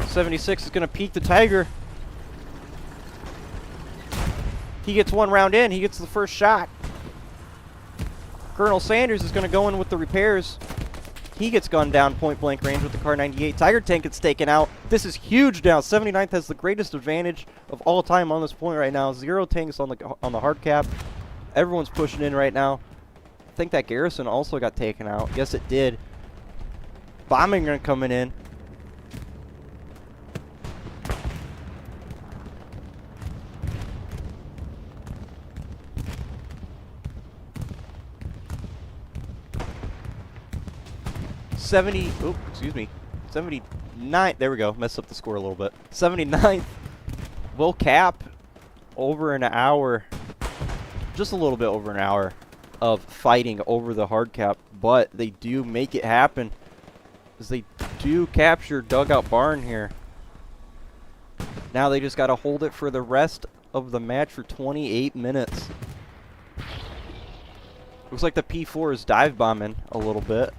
76 is going to peek the Tiger. He gets 1 round in. He gets the first shot. Colonel Sanders is going to go in with the repairs. He gets gunned down point blank range with the Car 98. Tiger Tank gets taken out. This is huge now. 79th has the greatest advantage of all time on this point right now. 0 tanks on the hard cap. Everyone's pushing in right now. I think that garrison also got taken out. Yes, it did. Bombing run coming in. Excuse me. 79. There we go. Messed up the score a little bit. 79th will cap over an hour. Just a little bit over an hour of fighting over the hard cap. But they do make it happen. As they do capture Dugout Barn here. Now they just got to hold it for the rest of the match for 28 minutes. Looks like the P4 is dive bombing a little bit.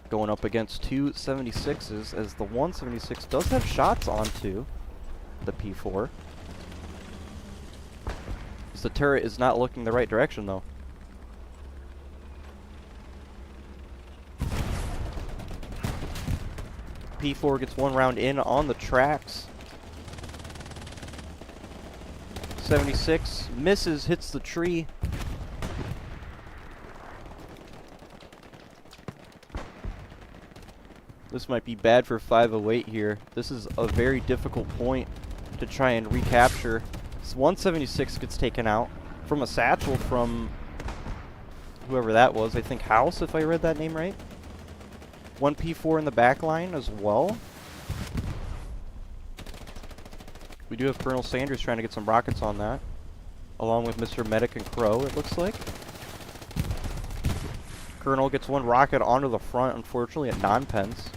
Going up against 2 76s, as the 176 does have shots onto the P4. As the turret is not looking the right direction, though. P4 gets one round in on the tracks. 76 misses, hits the tree. This might be bad for 508 here. This is a very difficult point to try and recapture. So 176 gets taken out from a satchel from whoever that was. I think House, if I read that name right. 1 P4 in the back line as well. We do have Colonel Sanders trying to get some rockets on that, along with Mr. Medic and Crow, it looks like. Colonel gets one rocket onto the front, unfortunately, at non-pens.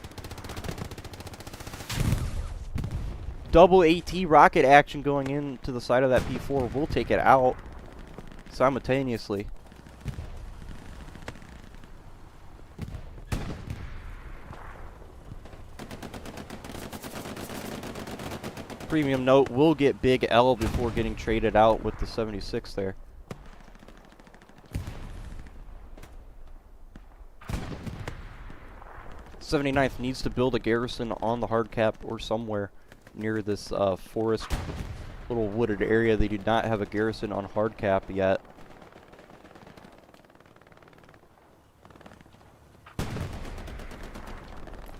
Double AT rocket action going into the side of that P4 will take it out simultaneously. Premium note will get Big L before getting traded out with the 76 there. '79th needs to build a garrison on the hard cap or somewhere near this forest, little wooded area. They do not have a garrison on hard cap yet.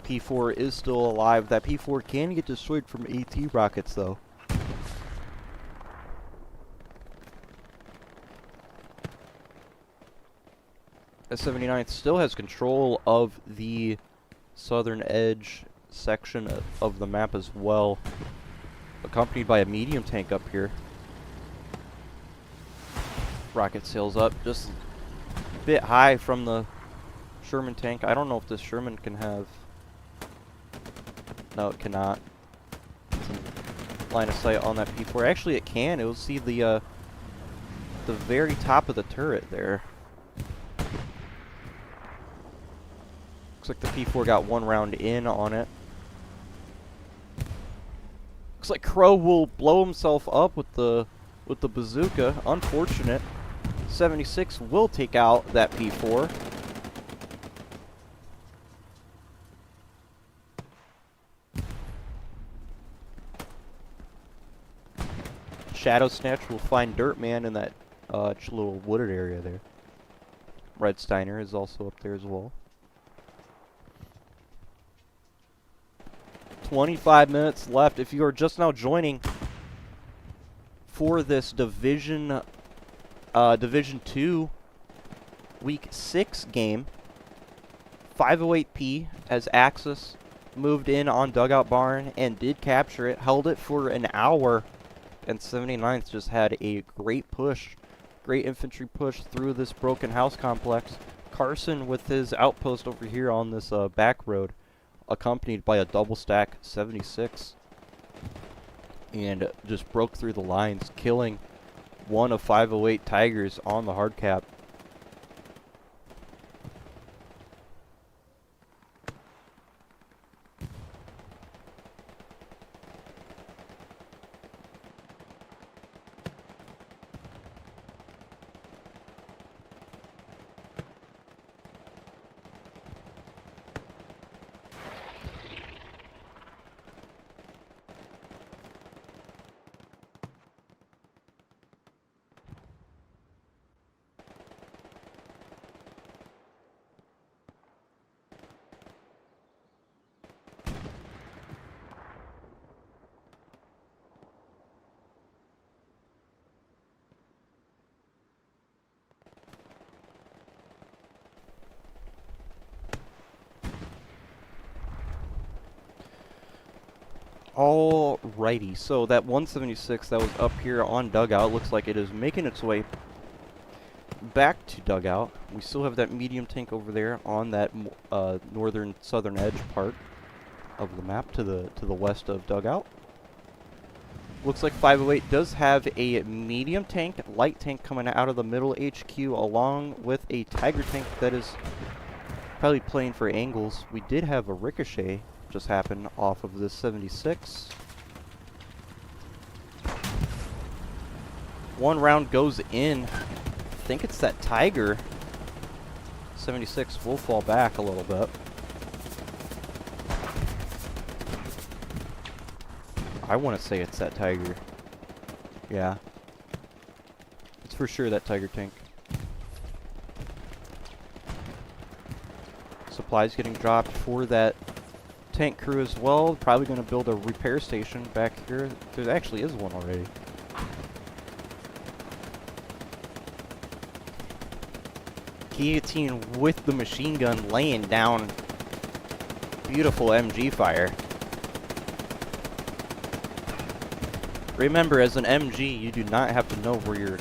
P4 is still alive. That P4 can get destroyed from AT rockets though. The 79th still has control of the southern edge section of the map as well, accompanied by a medium tank up here. Rocket sails up just a bit high from the Sherman tank. I don't know if this Sherman can have... No, it cannot. Some line of sight on that P4. Actually, it can. It will see the very top of the turret there. Looks like the P4 got one round in on it. Looks like Crow will blow himself up with the bazooka. Unfortunate. 76 will take out that P4. Shadow Snatch will find Dirtman in that little wooded area there. Red Steiner is also up there as well. 25 minutes left. If you are just now joining for this Division 2 Week 6 game, 508P as Axis moved in on Dugout Barn and did capture it, held it for an hour, and 79th just had a great push, great infantry push through this broken house complex. Carson with his outpost over here on this back road, accompanied by a double stack 76, and just broke through the lines, killing one of 508 Tigers on the hard cap. Alrighty, so that 176 that was up here on Dugout looks like it is making its way back to Dugout. We still have that medium tank over there on that northern southern edge part of the map to the west of Dugout. Looks like 508 does have a medium tank, light tank coming out of the middle HQ, along with a Tiger tank that is probably playing for angles. We did have a ricochet just happen off of this 76. One round goes in. I think it's that Tiger. 76 will fall back a little bit. I want to say it's that Tiger. Yeah. It's for sure that Tiger tank. Supplies getting dropped for that tank crew as well. Probably going to build a repair station back here. There actually is one already. Guillotine with the machine gun laying down. Beautiful MG fire. Remember, as an MG, you do not have to know where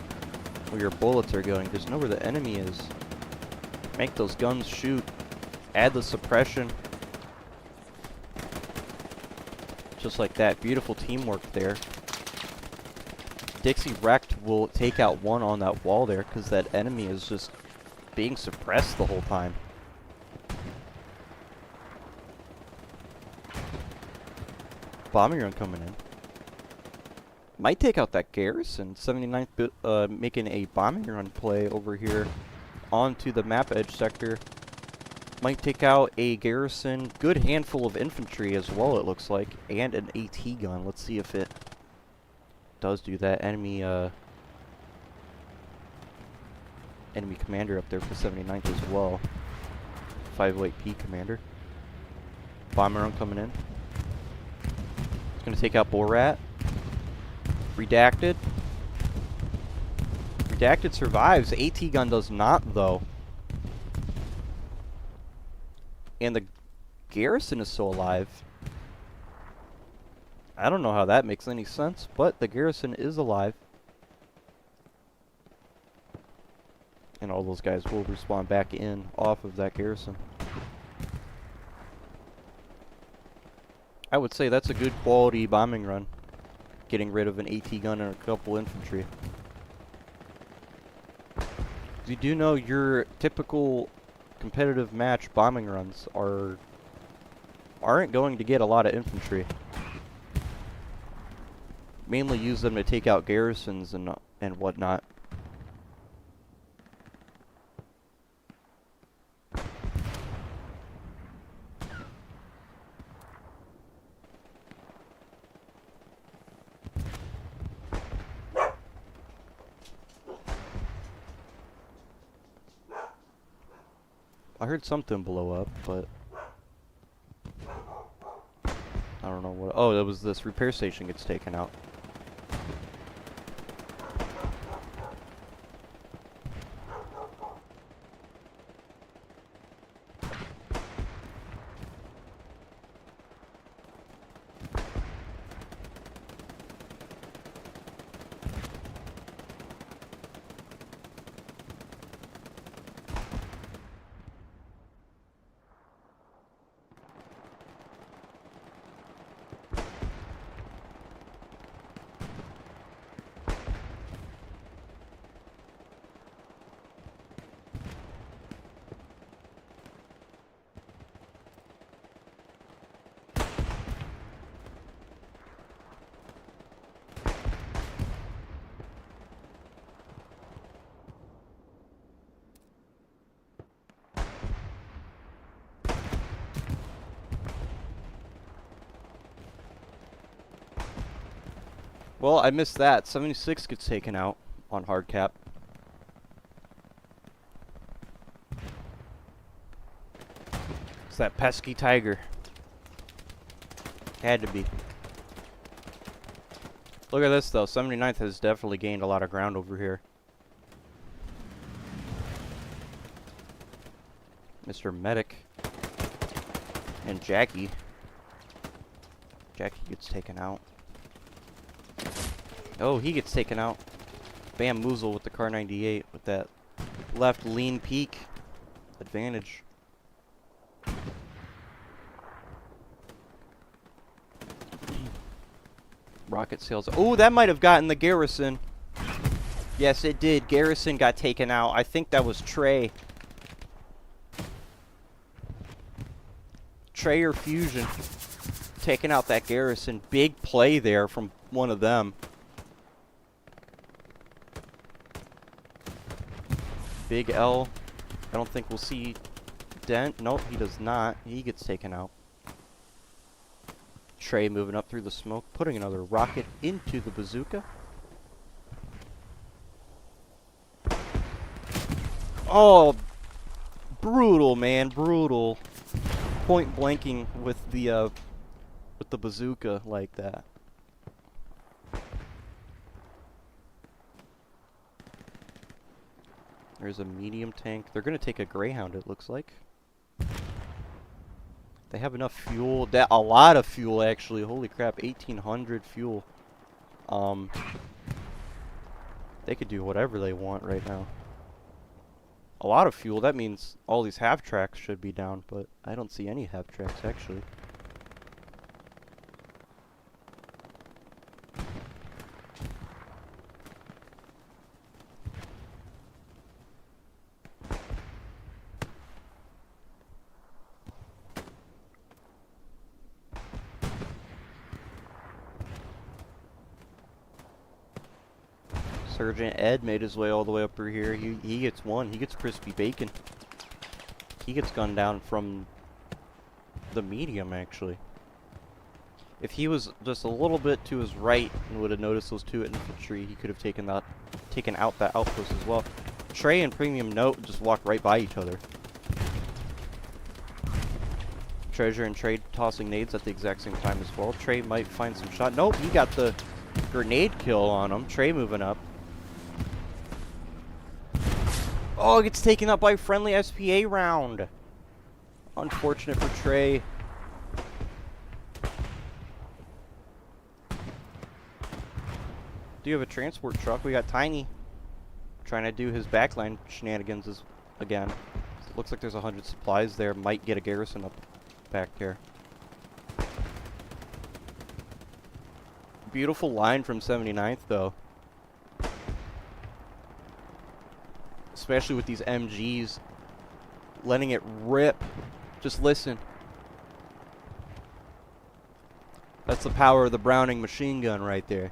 your bullets are going. Just know where the enemy is. Make those guns shoot. Add the suppression. Just like that. Beautiful teamwork there. Dixie Wrecked will take out one on that wall there because that enemy is just being suppressed the whole time. Bombing run coming in. Might take out that garrison. 79th making a bombing run play over here onto the map edge sector. Might take out a garrison. Good handful of infantry as well, it looks like. And an AT gun. Let's see if it does do that. Enemy commander up there for 79th as well. 508P commander. Bomber run coming in. It's going to take out Borat. Redacted. Redacted survives. AT gun does not, though. And the garrison is still alive. I don't know how that makes any sense, but the garrison is alive. And all those guys will respawn back in off of that garrison. I would say that's a good quality bombing run. Getting rid of an AT gun and a couple infantry. You do know your typical competitive match bombing runs aren't going to get a lot of infantry. Mainly use them to take out garrisons and whatnot. I heard something blow up, but I don't know what. Oh, it was this repair station gets taken out. Well, I missed that. 76 gets taken out on hard cap. It's that pesky Tiger. Had to be. Look at this though. 79th has definitely gained a lot of ground over here. Mr. Medic and Jackie. Jackie gets taken out. Oh, he gets taken out. Bamboozle with the Car 98 with that left lean peak advantage. Rocket sails. Oh, that might have gotten the garrison. Yes, it did. Garrison got taken out. I think that was Trey. Trey or Fusion taking out that garrison. Big play there from one of them. Big L. I don't think we'll see Dent. Nope, he does not. He gets taken out. Trey moving up through the smoke, putting another rocket into the bazooka. Oh, brutal, man, brutal. Point blanking with the bazooka like that. There's a medium tank. They're gonna take a Greyhound, it looks like. They have enough fuel. A lot of fuel, actually. Holy crap, 1,800 fuel. They could do whatever they want right now. A lot of fuel. That means all these half-tracks should be down, but I don't see any half-tracks, actually. Sergeant Ed made his way all the way up through here. He gets one. He gets crispy bacon. He gets gunned down from the medium, actually. If he was just a little bit to his right and would have noticed those two infantry, he could have taken out that outpost as well. Trey and Premium Note just walked right by each other. Treasure and Trey tossing nades at the exact same time as well. Trey might find some shot. Nope, he got the grenade kill on him. Trey moving up. Oh, it gets taken up by friendly SPA round. Unfortunate for Trey. Do you have a transport truck? We got Tiny trying to do his backline shenanigans again. It looks like there's 100 supplies there. Might get a garrison up back there. Beautiful line from 79th, though. Especially with these MGs. Letting it rip. Just listen. That's the power of the Browning machine gun right there.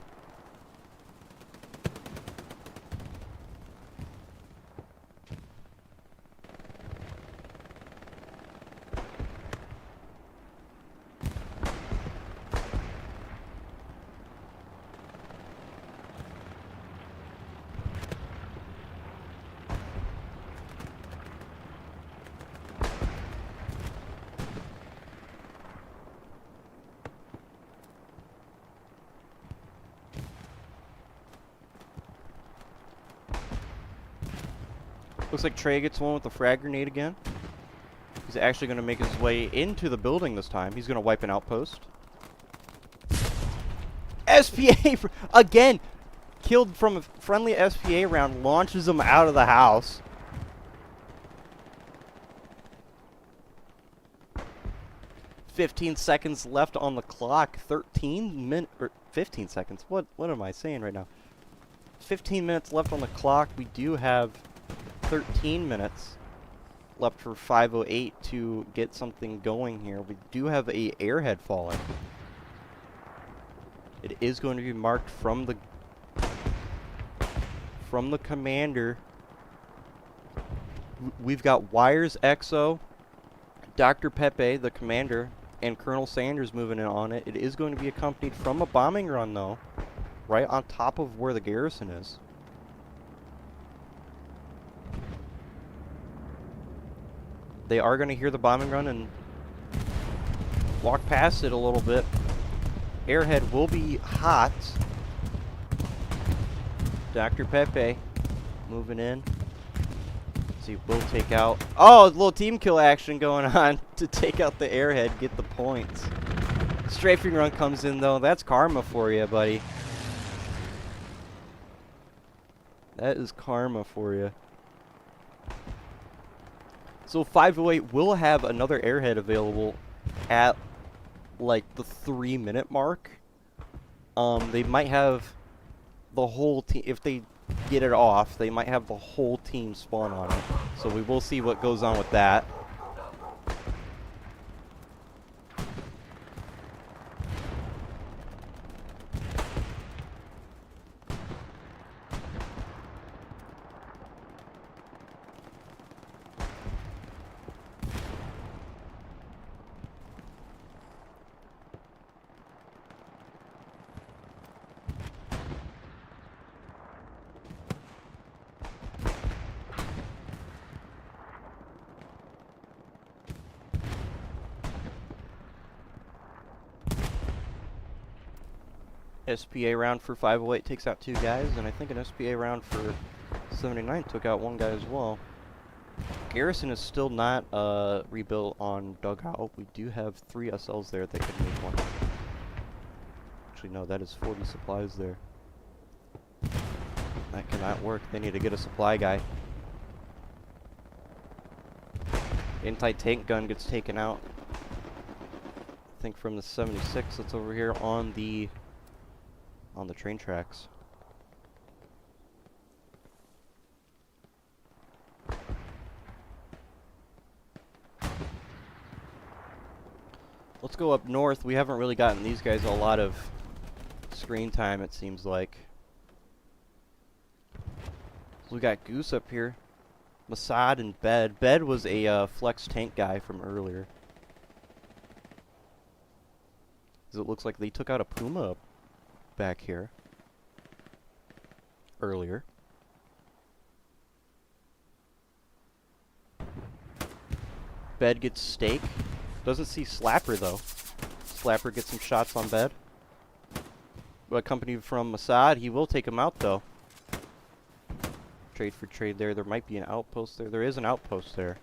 Looks like Trey gets one with the frag grenade again. He's actually going to make his way into the building this time. He's going to wipe an outpost. SPA again! Killed from a friendly SPA round. Launches him out of the house. "15 seconds left on the clock. 15 seconds. What am I saying right now? 15 minutes left on the clock. We do have 13 minutes left for 508 to get something going here. We do have a airhead falling. It is going to be marked from the commander. We've got Wires XO, Dr. Pepe, the commander, and Colonel Sanders moving in on it. It is going to be accompanied from a bombing run, though, right on top of where the garrison is. They are going to hear the bombing run and walk past it a little bit. Airhead will be hot. Dr. Pepe moving in. So he will take out... Oh, a little team kill action going on to take out the airhead, get the points. Strafing run comes in, though. That's karma for you, buddy. That is karma for you. So 508 will have another airhead available at like the 3-minute mark. They might have the whole team, if they get it off, they might have the whole team spawn on it. So we will see what goes on with that. SPA round for 508 takes out 2 guys, and I think an SPA round for 79 took out 1 guy as well. Garrison is still not rebuilt on Dugout. We do have 3 SLs there that can make 1. Actually, no, that is 40 supplies there. That cannot work. They need to get a supply guy. Anti-tank gun gets taken out. I think from the 76 that's over here on the train tracks. Let's go up north. We haven't really gotten these guys a lot of screen time, it seems like. So we got Goose up here. Mossad and Bed. Bed was a flex tank guy from earlier. It looks like they took out a Puma back here earlier. Bed gets Stake. Doesn't see Slapper though. Slapper gets some shots on Bed. Accompanied from Mossad. He will take him out though. Trade for trade there. There might be an outpost there. There is an outpost there.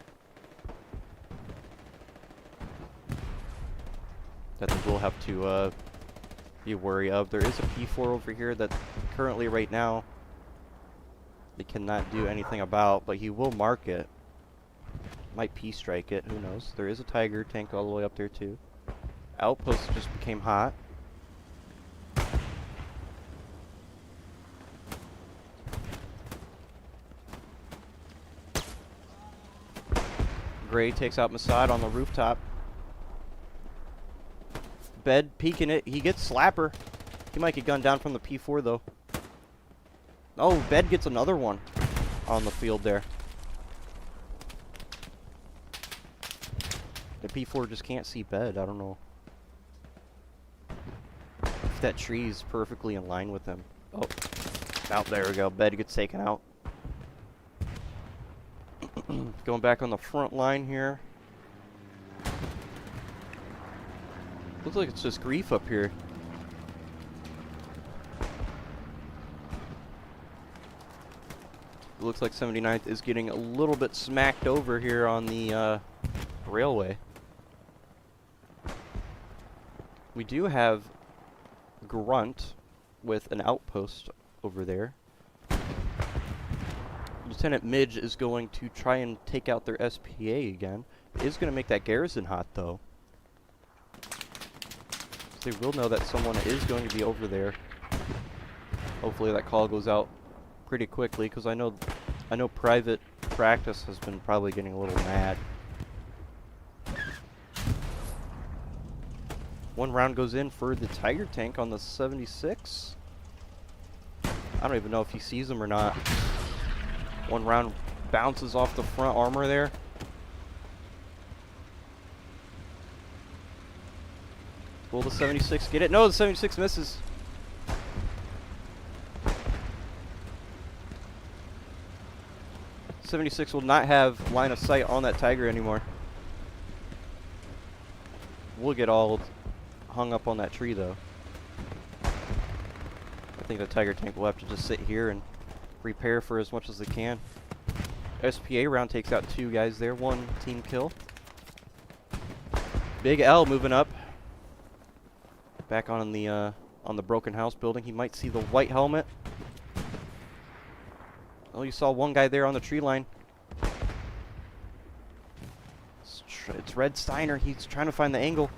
That they will have to be wary of. There is a P4 over here that currently right now they cannot do anything about, but he will mark it. Might P-strike it, who knows. There is a Tiger tank all the way up there too. Outpost just became hot. Gray takes out Mossad on the rooftop. Bed peeking it. He gets Slapper. He might get gunned down from the P4 though. Oh, Bed gets another one on the field there. The P4 just can't see Bed. I don't know if that tree is perfectly in line with him. Oh, out there we go. Bed gets taken out. Going back on the front line here. Looks like it's just Grief up here. It looks like 79th is getting a little bit smacked over here on the railway. We do have Grunt with an outpost over there. Lieutenant Midge is going to try and take out their SPA again. It is going to make that garrison hot though. So they will know that someone is going to be over there. Hopefully that call goes out pretty quickly, because I know private practice has been probably getting a little mad. 1 round goes in for the Tiger tank on the 76. I don't even know if he sees him or not. 1 round bounces off the front armor there. Will the 76 get it? No, the 76 misses. '76 will not have line of sight on that Tiger anymore. We'll get all hung up on that tree though. I think the Tiger tank will have to just sit here and repair for as much as they can. SPA round takes out 2 guys there. 1 team kill. Big L moving up. Back on the broken house building. He might see the white helmet. Oh, you saw 1 guy there on the tree line. It's Red Steiner. He's trying to find the angle.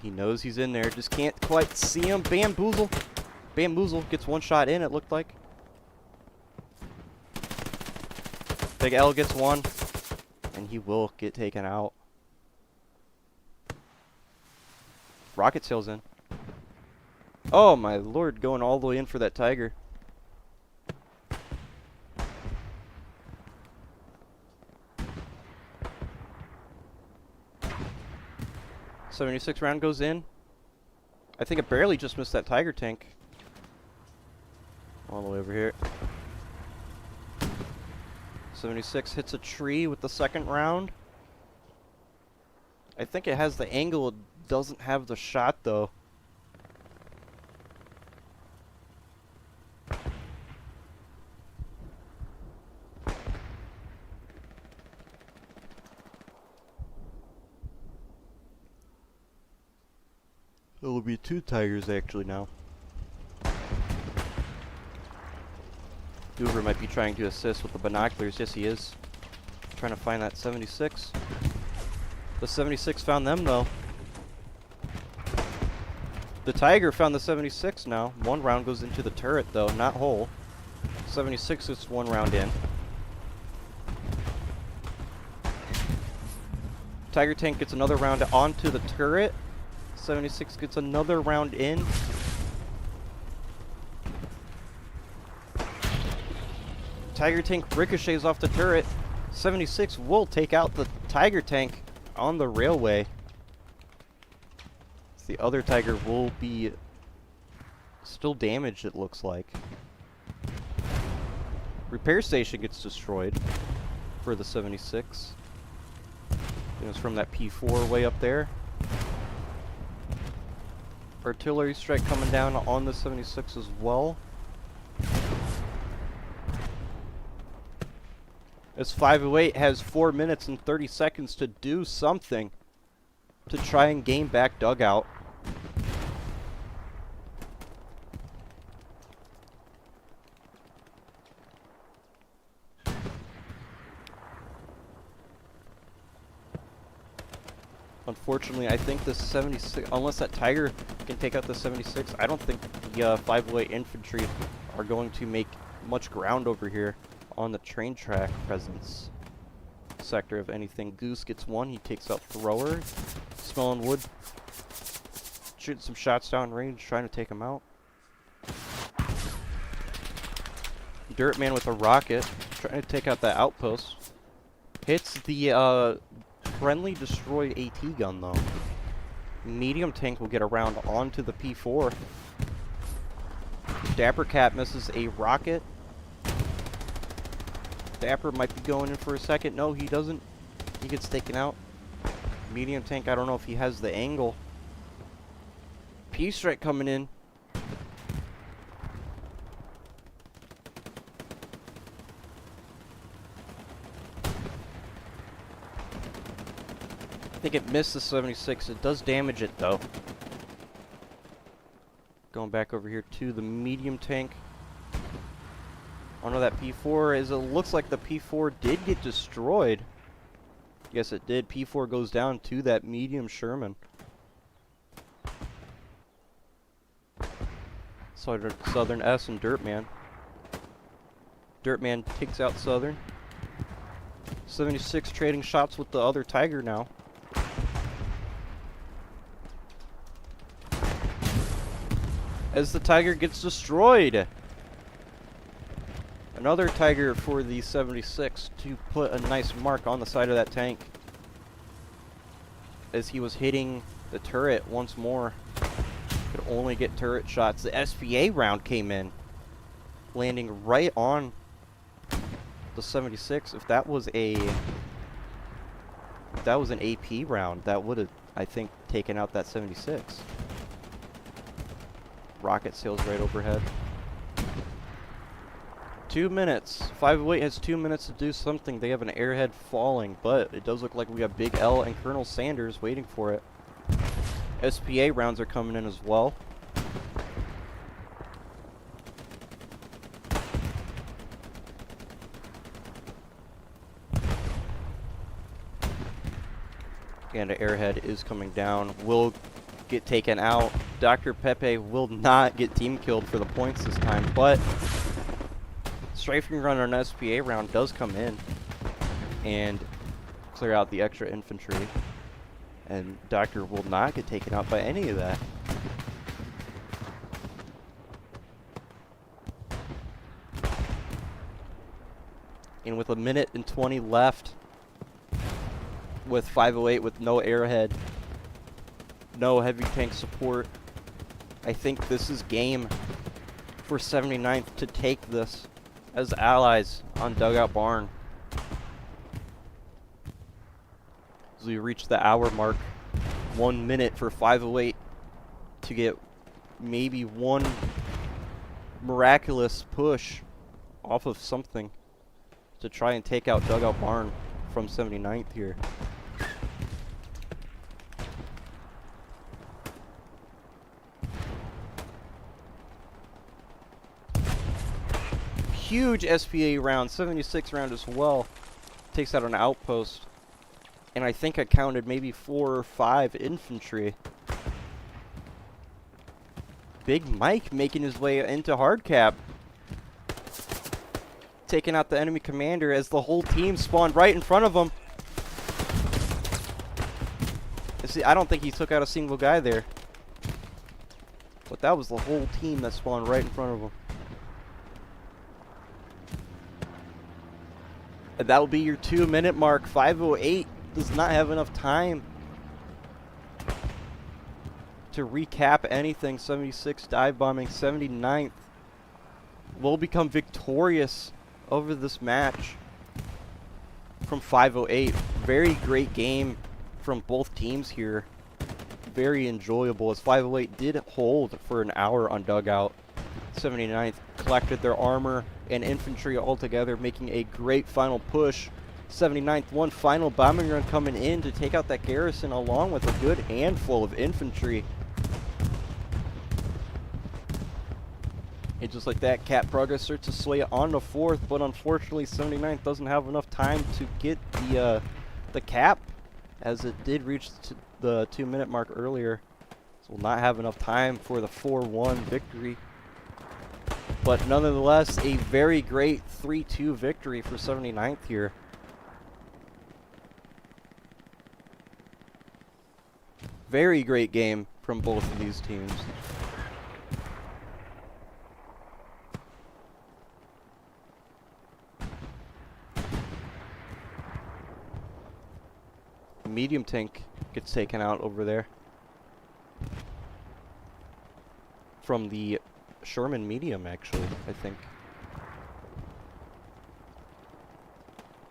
He knows he's in there. Just can't quite see him. Bamboozle. Bamboozle gets 1 shot in, it looked like. Big L gets 1. And he will get taken out. Rocket sails in. Oh my lord, going all the way in for that Tiger. '76 round goes in. I think it barely just missed that Tiger tank. All the way over here. 76 hits a tree with the 2nd round. I think it has the angle, it doesn't have the shot though. It'll be 2 Tigers actually now. Hoover might be trying to assist with the binoculars. Yes, he is. Trying to find that 76. The 76 found them, though. The Tiger found the 76 now. 1 round goes into the turret, though, not hole. 76 is 1 round in. Tiger tank gets another round onto the turret. 76 gets another round in. Tiger tank ricochets off the turret. 76 will take out the Tiger tank on the railway. The other Tiger will be still damaged, it looks like. Repair station gets destroyed for the 76. It was from that P4 way up there. Artillery strike coming down on the 76 as well. As 508 has 4 minutes and 30 seconds to do something to try and gain back Dugout. Unfortunately, I think the 76, unless that Tiger can take out the 76, I don't think the 508 infantry are going to make much ground over here on the train track presence sector of anything. Goose gets 1, he takes out Thrower. Smelling wood, shooting some shots down range, trying to take him out. Dirtman with a rocket, trying to take out that outpost. Hits the friendly destroyed AT gun though. Medium tank will get around onto the P4. Dapper Cat misses a rocket. Dapper might be going in for a second. No, he doesn't. He gets taken out. Medium tank, I don't know if he has the angle. P-Strike coming in. I think it missed the 76. It does damage it though. Going back over here to the medium tank. Oh no, that P4 is, it looks like the P4 did get destroyed. Yes, it did. P4 goes down to that medium Sherman. Southern S and Dirtman. Dirtman takes out Southern. 76 trading shots with the other Tiger now. As the Tiger gets destroyed. Another Tiger for the 76 to put a nice mark on the side of that tank. As he was hitting the turret once more. Could only get turret shots. The SPA round came in. Landing right on the 76. If that was an AP round, that would have, I think, taken out that 76. Rocket sails right overhead. 2 minutes. 508 has 2 minutes to do something. They have an airhead falling, but it does look like we have Big L and Colonel Sanders waiting for it. SPA rounds are coming in as well. And an airhead is coming down. Will get taken out. Dr. Pepe will not get team killed for the points this time, but strafing run on an SPA round does come in and clear out the extra infantry. And Doctor will not get taken out by any of that. And with 1:20 left, with 508 with no airhead, no heavy tank support, I think this is game for 79th to take this as allies on Dugout Barn. as we reach the hour mark. 1 minute for 508 to get maybe one miraculous push off of something to try and take out Dugout Barn from 79th here. Huge SPA round, 76 round as well. Takes out an outpost. And I think I counted maybe 4 or 5 infantry. Big Mike making his way into hardcap. Taking out the enemy commander as the whole team spawned right in front of him. See, I don't think he took out a single guy there. But that was the whole team that spawned right in front of him. And that will be your 2 minute mark. 508 does not have enough time to recap anything. 76 dive bombing. 79th will become victorious over this match from 508. Very great game from both teams here. Very enjoyable as 508 did hold for an hour on Dugout. 79th collected their armor and infantry all together, making a great final push. 79th, one final bombing run coming in to take out that garrison along with a good handful of infantry. And just like that, Cat Progress starts to sway on the 4th, but unfortunately 79th doesn't have enough time to get the cap, as it did reach the 2 minute mark earlier. So will not have enough time for the 4-1 victory. But nonetheless, a very great 3-2 victory for 79th here. Very great game from both of these teams. The medium tank gets taken out over there from the Sherman medium, actually, I think.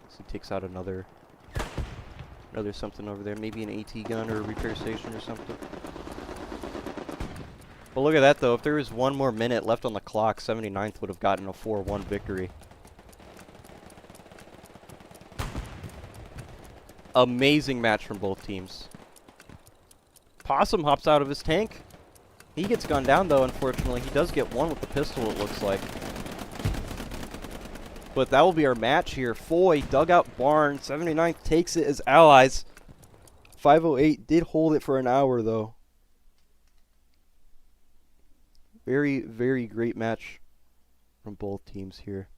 So he takes out another something over there, maybe an AT gun or a repair station or something. But look at that, though. If there was 1 more minute left on the clock, 79th would have gotten a 4-1 victory. Amazing match from both teams. Possum hops out of his tank. He gets gunned down, though, unfortunately. He does get one with the pistol, it looks like. But that will be our match here. Foy, Dugout Barn, 79th takes it as allies. 508 did hold it for an hour, though. Very, very great match from both teams here.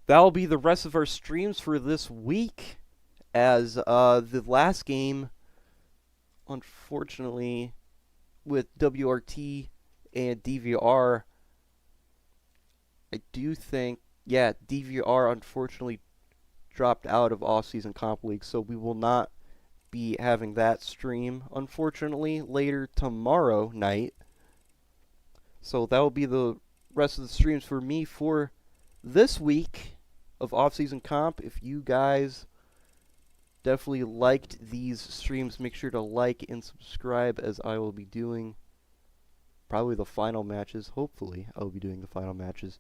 That'll be the rest of our streams for this week, as the last game, unfortunately, with WRT and DVR, I do think, yeah, DVR unfortunately dropped out of off-season comp league, so we will not be having that stream, unfortunately, later tomorrow night. So that will be the rest of the streams for me for this week of off-season comp. If you guys definitely liked these streams, make sure to like and subscribe, as I will be doing probably the final matches. Hopefully, I will be doing the final matches.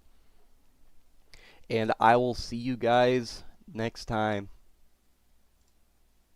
And I will see you guys next time.